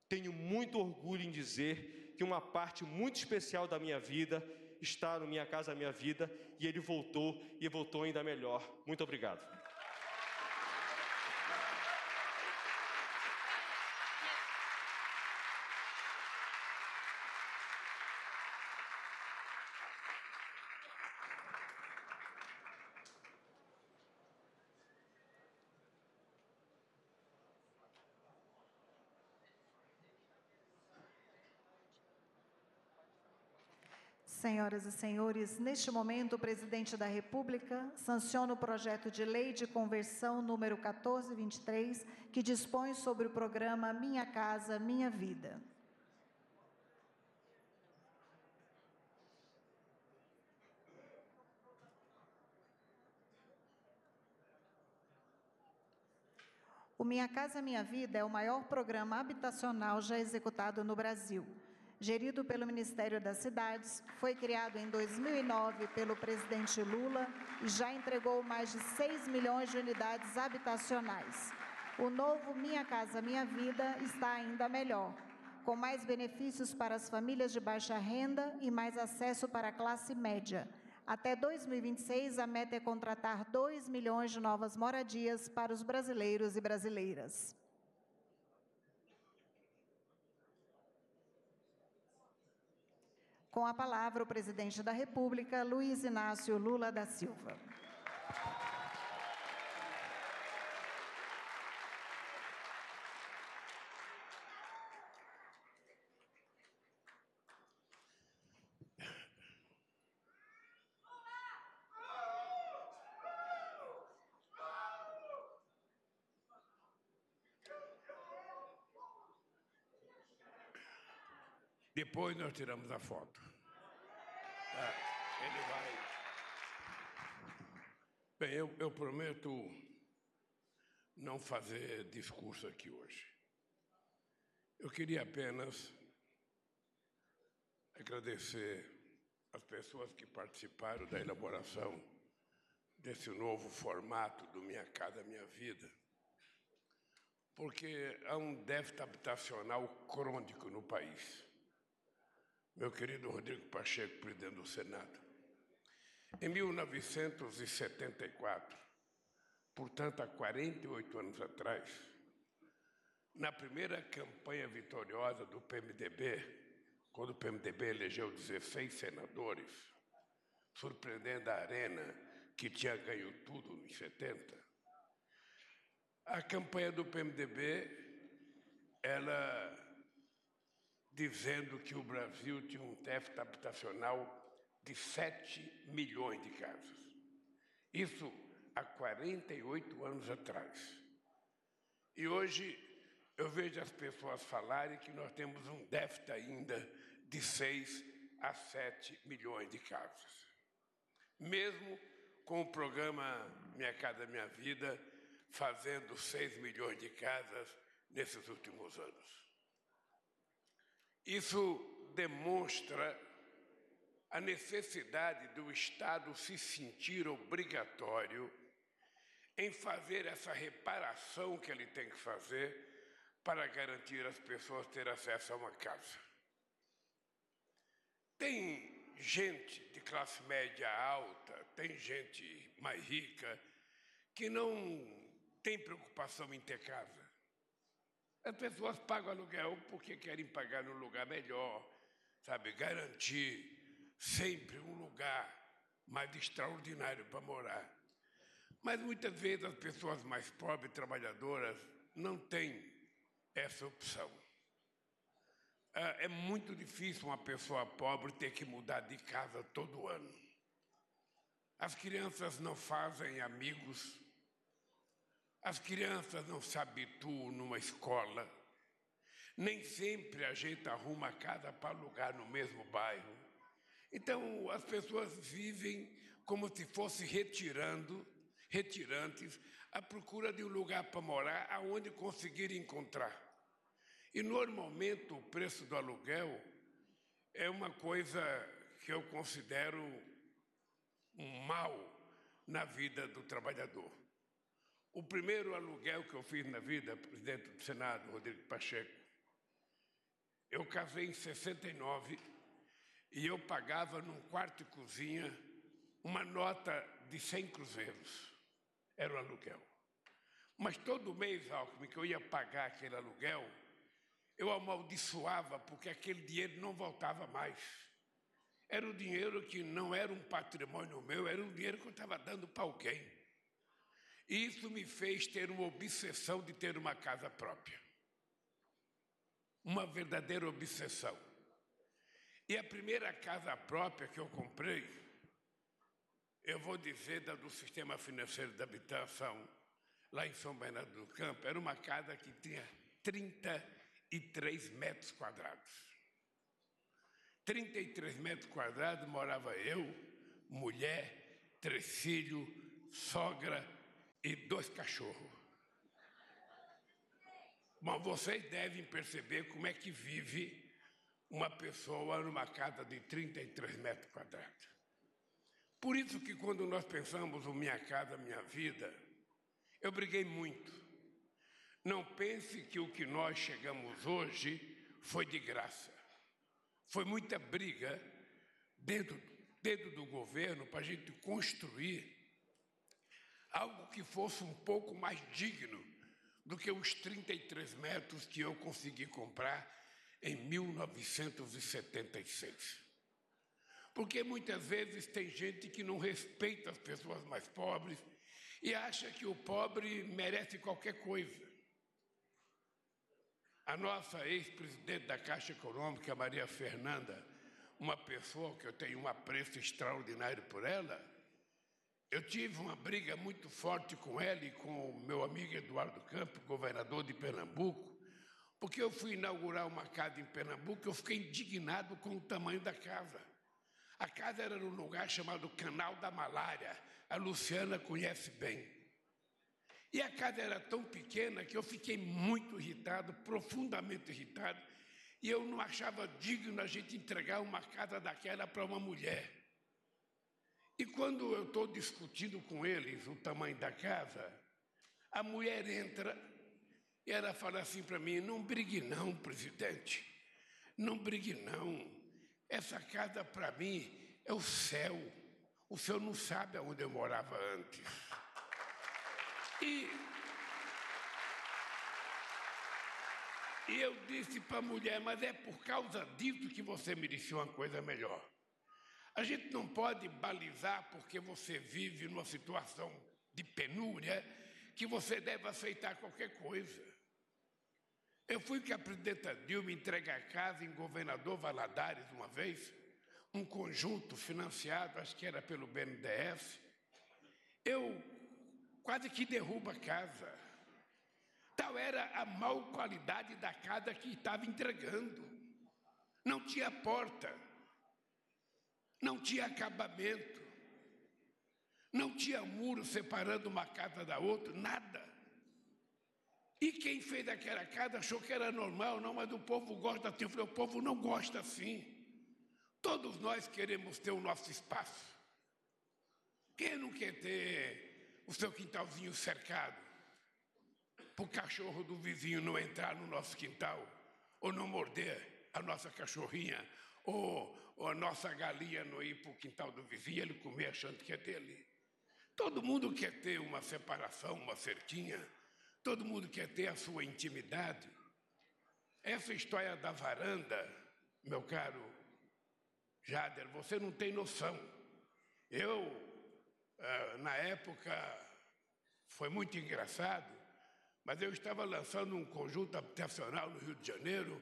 Tenho muito orgulho em dizer que uma parte muito especial da minha vida está no Minha Casa Minha Vida e ele voltou e voltou ainda melhor. Muito obrigado. Senhoras e senhores, neste momento, o Presidente da República sanciona o projeto de lei de conversão número 1423, que dispõe sobre o programa Minha Casa Minha Vida. O Minha Casa Minha Vida é o maior programa habitacional já executado no Brasil. Gerido pelo Ministério das Cidades, foi criado em 2009 pelo presidente Lula e já entregou mais de 6 milhões de unidades habitacionais. O novo Minha Casa Minha Vida está ainda melhor, com mais benefícios para as famílias de baixa renda e mais acesso para a classe média. Até 2026, a meta é contratar 2 milhões de novas moradias para os brasileiros e brasileiras. Com a palavra, o Presidente da República, Luiz Inácio Lula da Silva. Depois nós tiramos a foto. Ele vai... Bem, eu prometo não fazer discurso aqui hoje. Eu queria apenas agradecer as pessoas que participaram da elaboração desse novo formato do Minha Casa Minha Vida, porque há um déficit habitacional crônico no país. Meu querido Rodrigo Pacheco, presidente do Senado, em 1974, portanto, há 48 anos atrás, na primeira campanha vitoriosa do PMDB, quando o PMDB elegeu 16 senadores, surpreendendo a Arena, que tinha ganho tudo em 70, a campanha do PMDB, ela dizendo que o Brasil tinha um déficit habitacional de 7 milhões de casas. Isso há 48 anos atrás. E hoje eu vejo as pessoas falarem que nós temos um déficit ainda de 6 a 7 milhões de casas. Mesmo com o programa Minha Casa Minha Vida, fazendo 6 milhões de casas nesses últimos anos. Isso demonstra a necessidade do Estado se sentir obrigatório em fazer essa reparação que ele tem que fazer para garantir às pessoas ter acesso a uma casa. Tem gente de classe média alta, tem gente mais rica, que não tem preocupação em ter casa. As pessoas pagam aluguel porque querem pagar num lugar melhor, sabe, garantir sempre um lugar mais extraordinário para morar. Mas muitas vezes as pessoas mais pobres, trabalhadoras, não têm essa opção. É muito difícil uma pessoa pobre ter que mudar de casa todo ano. As crianças não fazem amigos, as crianças não se habituam numa escola, nem sempre a gente arruma casa para alugar no mesmo bairro. Então, as pessoas vivem como se fossem retirantes, à procura de um lugar para morar, aonde conseguir encontrar. E, normalmente, o preço do aluguel é uma coisa que eu considero um mal na vida do trabalhador. O primeiro aluguel que eu fiz na vida, presidente do Senado, Rodrigo Pacheco, eu casei em 69 e eu pagava num quarto e cozinha uma nota de 100 cruzeiros. Era o aluguel. Mas todo mês, Alckmin, que eu ia pagar aquele aluguel, eu amaldiçoava porque aquele dinheiro não voltava mais. Era o dinheiro que não era um patrimônio meu, era um dinheiro que eu estava dando para alguém. E isso me fez ter uma obsessão de ter uma casa própria. Uma verdadeira obsessão. E a primeira casa própria que eu comprei, eu vou dizer do Sistema Financeiro da Habitação, lá em São Bernardo do Campo, era uma casa que tinha 33 metros quadrados. 33 metros quadrados morava eu, mulher, 3 filhos, sogra e 2 cachorros. Mas vocês devem perceber como é que vive uma pessoa numa casa de 33 metros quadrados. Por isso que quando nós pensamos no Minha Casa Minha Vida, eu briguei muito. Não pense que o que nós chegamos hoje foi de graça. Foi muita briga dentro do governo para a gente construir algo que fosse um pouco mais digno do que os 33 metros que eu consegui comprar em 1976. Porque muitas vezes tem gente que não respeita as pessoas mais pobres e acha que o pobre merece qualquer coisa. A nossa ex-presidente da Caixa Econômica, Maria Fernanda, uma pessoa que eu tenho um apreço extraordinário por ela, eu tive uma briga muito forte com ela e com o meu amigo Eduardo Campos, governador de Pernambuco, porque eu fui inaugurar uma casa em Pernambuco e eu fiquei indignado com o tamanho da casa. A casa era num lugar chamado Canal da Malária, a Luciana conhece bem. E a casa era tão pequena que eu fiquei muito irritado, profundamente irritado, e eu não achava digno a gente entregar uma casa daquela para uma mulher. E quando eu estou discutindo com eles o tamanho da casa, a mulher entra e ela fala assim para mim: não brigue não, presidente, não brigue não. Essa casa para mim é o céu. O senhor não sabe aonde eu morava antes. E eu disse para a mulher: mas é por causa disso que você merecia uma coisa melhor. A gente não pode balizar porque você vive numa situação de penúria que você deve aceitar qualquer coisa. Eu fui com a presidenta Dilma entregar a casa em Governador Valadares uma vez, um conjunto financiado, acho que era pelo BNDES. Eu quase que derrubo a casa. Tal era a mau qualidade da casa que estava entregando. Não tinha porta, não tinha acabamento, não tinha muro separando uma casa da outra, nada. E quem fez aquela casa achou que era normal, não, mas o povo gosta assim. Eu falei: o povo não gosta assim. Todos nós queremos ter o nosso espaço. Quem não quer ter o seu quintalzinho cercado, para o cachorro do vizinho não entrar no nosso quintal, ou não morder a nossa cachorrinha, ou a nossa galinha não ir para o quintal do vizinho e ele comer achando que é dele? Todo mundo quer ter uma separação, uma cerquinha. Todo mundo quer ter a sua intimidade. Essa história da varanda, meu caro Jader, você não tem noção. Eu, na época, foi muito engraçado, mas eu estava lançando um conjunto habitacional no Rio de Janeiro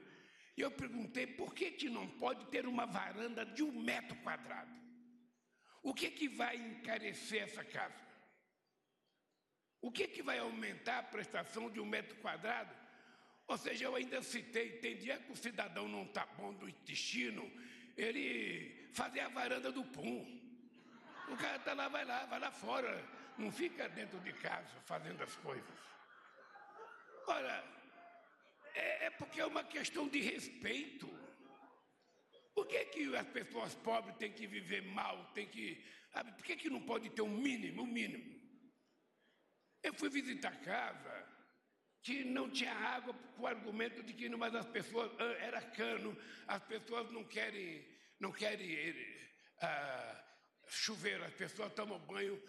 e eu perguntei: por que não pode ter uma varanda de 1 metro quadrado? O que vai encarecer essa casa? O que vai aumentar a prestação de 1 metro quadrado? Ou seja, eu ainda citei: tem dia que o cidadão não está bom do intestino, ele fazer a varanda do pum. O cara está lá, vai lá fora, não fica dentro de casa fazendo as coisas. Ora, é porque é uma questão de respeito. Por que as pessoas pobres têm que viver mal, por que não pode ter um mínimo, Eu fui visitar casa que não tinha água com o argumento de que mas as pessoas, era cano, as pessoas não querem chuveiro, as pessoas tomam banho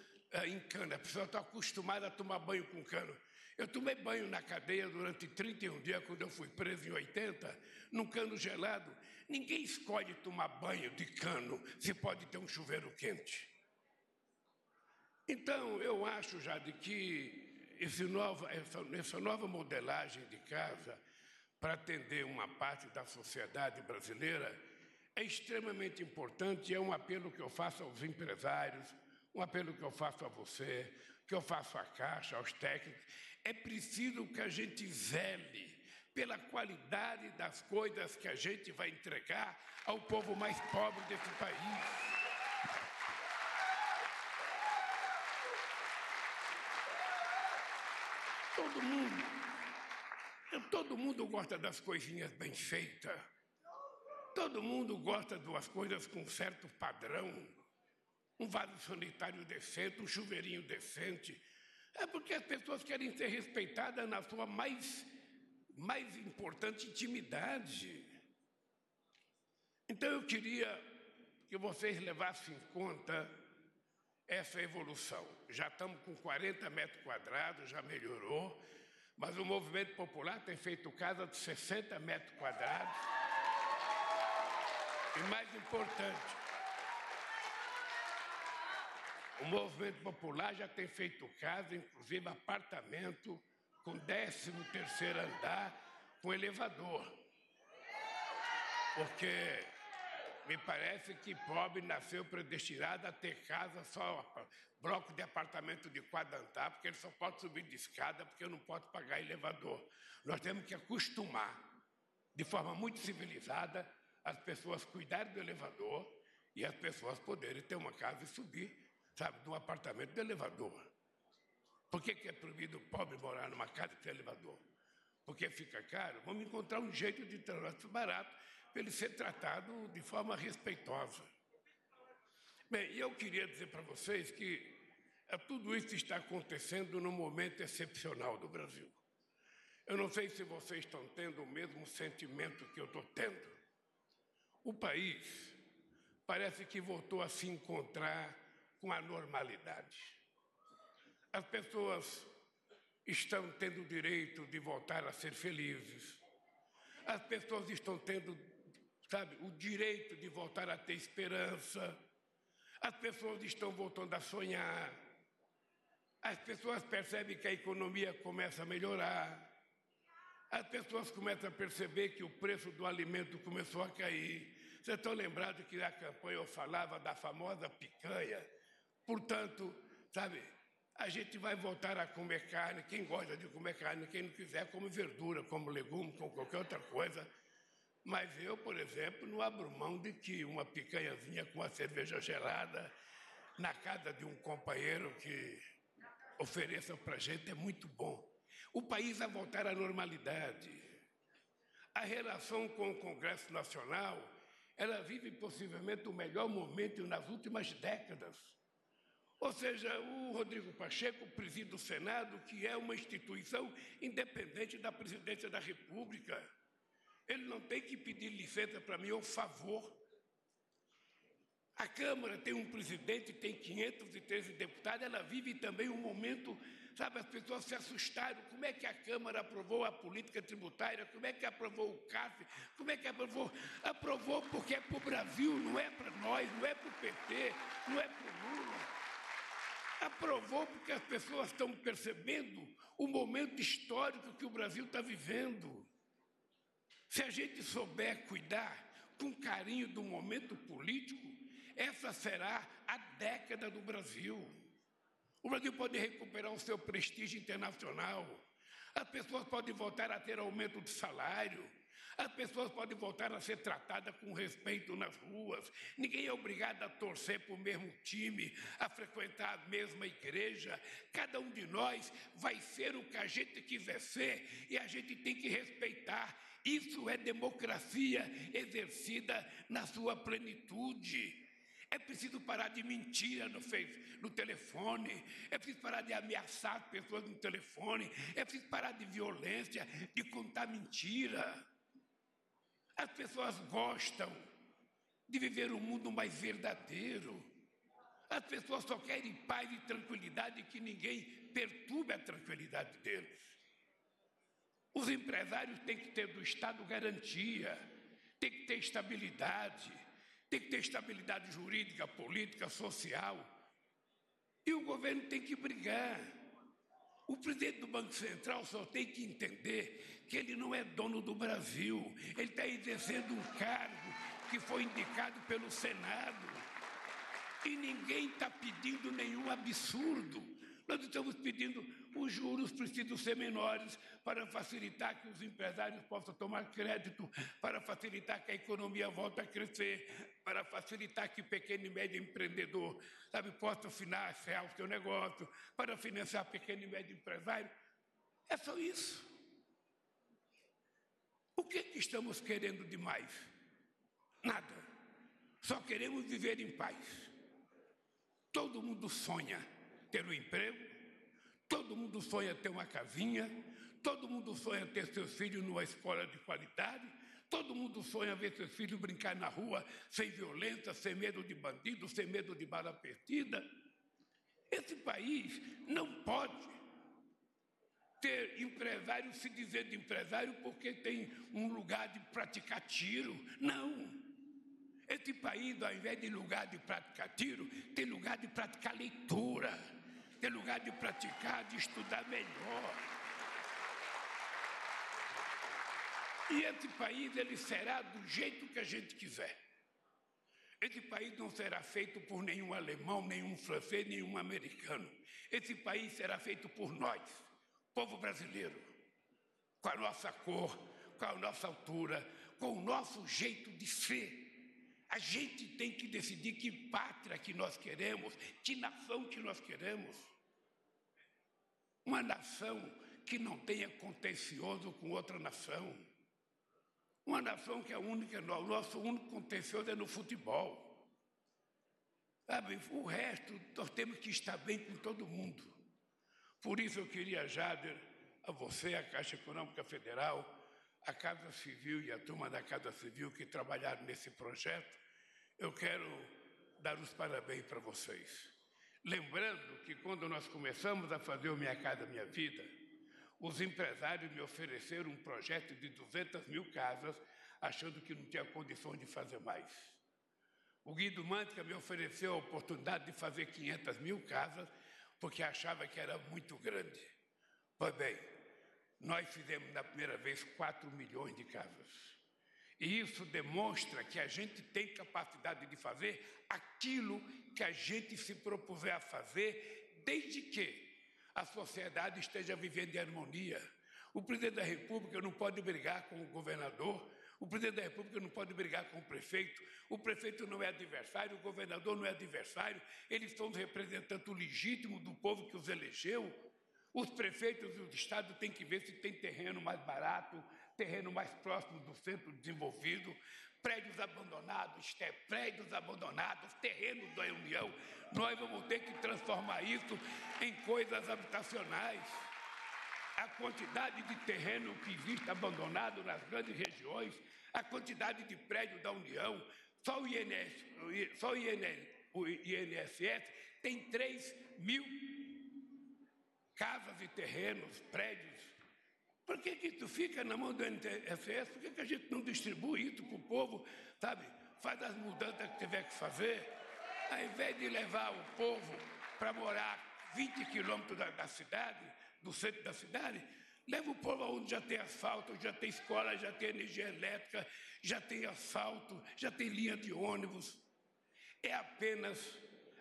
em cano, as pessoas estão acostumadas a tomar banho com cano. Eu tomei banho na cadeia durante 31 dias, quando eu fui preso em 80, num cano gelado. Ninguém escolhe tomar banho de cano se pode ter um chuveiro quente. Então, eu acho, Jade, que essa nova modelagem de casa para atender uma parte da sociedade brasileira é extremamente importante. É um apelo que eu faço aos empresários, um apelo que eu faço a você, que eu faço à Caixa, aos técnicos. É preciso que a gente zele pela qualidade das coisas que a gente vai entregar ao povo mais pobre desse país. Todo mundo gosta das coisinhas bem feitas. Todo mundo gosta das coisas com certo padrão. Um vaso sanitário decente, um chuveirinho decente. É porque as pessoas querem ser respeitadas na sua mais importante intimidade. Então eu queria que vocês levassem em conta essa evolução. Já estamos com 40 metros quadrados, já melhorou, mas o movimento popular tem feito casa de 60 metros quadrados. E mais importante, o movimento popular já tem feito casa, inclusive apartamento, com 13º andar, com elevador. Porque me parece que pobre nasceu predestinado a ter casa só bloco de apartamento de 4 andares, porque ele só pode subir de escada, porque eu não posso pagar elevador. Nós temos que acostumar, de forma muito civilizada, as pessoas cuidarem do elevador e as pessoas poderem ter uma casa e subir, sabe, de um apartamento de elevador. Por que é proibido o pobre morar numa casa que tem elevador? Porque fica caro? Vamos encontrar um jeito de tornar isso barato para ele ser tratado de forma respeitosa. Bem, eu queria dizer para vocês que tudo isso está acontecendo num momento excepcional do Brasil. Eu não sei se vocês estão tendo o mesmo sentimento que eu estou tendo. O país parece que voltou a se encontrar com a normalidade. As pessoas estão tendo o direito de voltar a ser felizes. As pessoas estão tendo, o direito de voltar a ter esperança. As pessoas estão voltando a sonhar. As pessoas percebem que a economia começa a melhorar. As pessoas começam a perceber que o preço do alimento começou a cair. Vocês estão lembrados que na campanha eu falava da famosa picanha? Portanto, a gente vai voltar a comer carne. Quem gosta de comer carne, quem não quiser, come verdura, come legume, come qualquer outra coisa. Mas eu, por exemplo, não abro mão de que uma picanhazinha com uma cerveja gelada na casa de um companheiro que ofereça para a gente é muito bom. O país vai voltar à normalidade. A relação com o Congresso Nacional, ela vive possivelmente o melhor momento nas últimas décadas. Ou seja, o Rodrigo Pacheco preside o Senado, que é uma instituição independente da Presidência da República. Ele não tem que pedir licença para mim ou favor. A Câmara tem um presidente, tem 513 deputados, ela vive também um momento, as pessoas se assustaram. Como é que a Câmara aprovou a política tributária? Como é que aprovou o CAF? Como é que aprovou? Aprovou porque é para o Brasil, não é para nós, não é para o PT, não é para o Lula. Aprovou porque as pessoas estão percebendo o momento histórico que o Brasil está vivendo. Se a gente souber cuidar com carinho do momento político, essa será a década do Brasil. O Brasil pode recuperar o seu prestígio internacional. As pessoas podem voltar a ter aumento de salário. As pessoas podem voltar a ser tratadas com respeito nas ruas. Ninguém é obrigado a torcer para o mesmo time, a frequentar a mesma igreja. Cada um de nós vai ser o que a gente quiser ser e a gente tem que respeitar. Isso é democracia exercida na sua plenitude. É preciso parar de mentira no telefone, é preciso parar de ameaçar as pessoas no telefone, é preciso parar de violência, de contar mentira. As pessoas gostam de viver um mundo mais verdadeiro. As pessoas só querem paz e tranquilidade, que ninguém perturbe a tranquilidade deles. Os empresários têm que ter do Estado garantia, têm que ter estabilidade, tem que ter estabilidade jurídica, política, social. E o governo tem que brigar. O presidente do Banco Central só tem que entender que ele não é dono do Brasil. Ele está exercendo um cargo que foi indicado pelo Senado. E ninguém está pedindo nenhum absurdo. Nós estamos pedindo os juros precisam ser menores para facilitar que os empresários possam tomar crédito, para facilitar que a economia volte a crescer, para facilitar que o pequeno e médio empreendedor, possa financiar o seu negócio, para financiar pequeno e médio empresário. É só isso. O que estamos querendo demais? Nada. Só queremos viver em paz. Todo mundo sonha ter um emprego, todo mundo sonha ter uma casinha, todo mundo sonha ter seus filhos numa escola de qualidade, todo mundo sonha ver seus filhos brincar na rua sem violência, sem medo de bandido, sem medo de bala perdida. Esse país não pode ter empresário se dizer de empresário porque tem um lugar de praticar tiro. Não. Esse país, ao invés de lugar de praticar tiro, tem lugar de praticar leitura, tem lugar de praticar, de estudar melhor. E esse país, ele será do jeito que a gente quiser. Esse país não será feito por nenhum alemão, nenhum francês, nenhum americano. Esse país será feito por nós, povo brasileiro, com a nossa cor, com a nossa altura, com o nosso jeito de ser. A gente tem que decidir que pátria que nós queremos, que nação que nós queremos. Uma nação que não tenha contencioso com outra nação. Uma nação que o nosso único contencioso é no futebol. Sabe, o resto, nós temos que estar bem com todo mundo. Por isso eu queria, Jader, a você, a Caixa Econômica Federal, a Casa Civil e a turma da Casa Civil que trabalharam nesse projeto, eu quero dar os parabéns para vocês. Lembrando que quando nós começamos a fazer o Minha Casa Minha Vida, os empresários me ofereceram um projeto de 200 mil casas, achando que não tinha condição de fazer mais. O Guido Mantega me ofereceu a oportunidade de fazer 500 mil casas, porque achava que era muito grande. Pois bem, nós fizemos na primeira vez 4 milhões de casas. E isso demonstra que a gente tem capacidade de fazer aquilo que a gente se propuser a fazer, desde que a sociedade esteja vivendo em harmonia. O presidente da República não pode brigar com o governador, o presidente da República não pode brigar com o prefeito não é adversário, o governador não é adversário, eles são os representantes legítimos do povo que os elegeu. Os prefeitos do estado têm que ver se tem terreno mais barato, terreno mais próximo do centro desenvolvido, prédios abandonados, terrenos da União. Nós vamos ter que transformar isso em coisas habitacionais. A quantidade de terreno que existe abandonado nas grandes regiões, a quantidade de prédios da União, só o INSS tem 3 mil casas e terrenos, prédios. Por que isso fica na mão do INSS? Por que a gente não distribui isso para o povo, sabe? Faz as mudanças que tiver que fazer, ao invés de levar o povo para morar 20 quilômetros da cidade, do centro da cidade, leva o povo onde já tem asfalto, já tem escola, já tem energia elétrica, já tem asfalto, já tem linha de ônibus. É apenas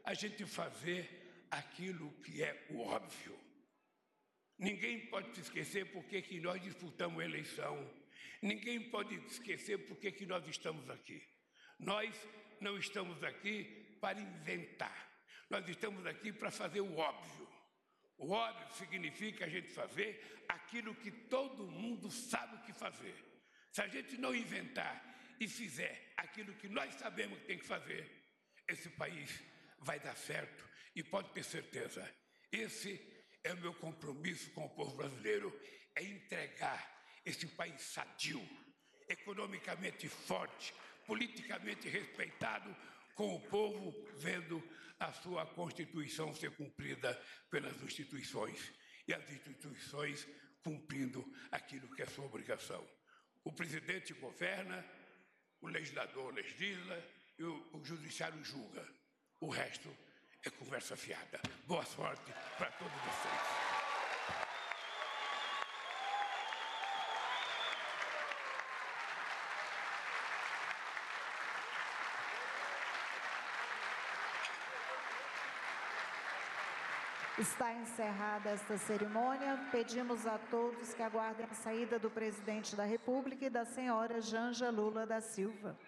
a gente fazer aquilo que é o óbvio. Ninguém pode se esquecer por que nós disputamos a eleição. Ninguém pode esquecer por que nós estamos aqui. Nós não estamos aqui para inventar. Nós estamos aqui para fazer o óbvio. O óbvio significa a gente fazer aquilo que todo mundo sabe o que fazer. Se a gente não inventar e fizer aquilo que nós sabemos que tem que fazer, esse país vai dar certo. E pode ter certeza, esse é o meu compromisso com o povo brasileiro, é entregar esse país sadio, economicamente forte, politicamente respeitado, com o povo vendo a sua Constituição ser cumprida pelas instituições e as instituições cumprindo aquilo que é sua obrigação. O presidente governa, o legislador legisla e o judiciário julga. O resto é conversa fiada. Boa sorte para todos vocês. Está encerrada esta cerimônia. Pedimos a todos que aguardem a saída do presidente da República e da senhora Janja Lula da Silva.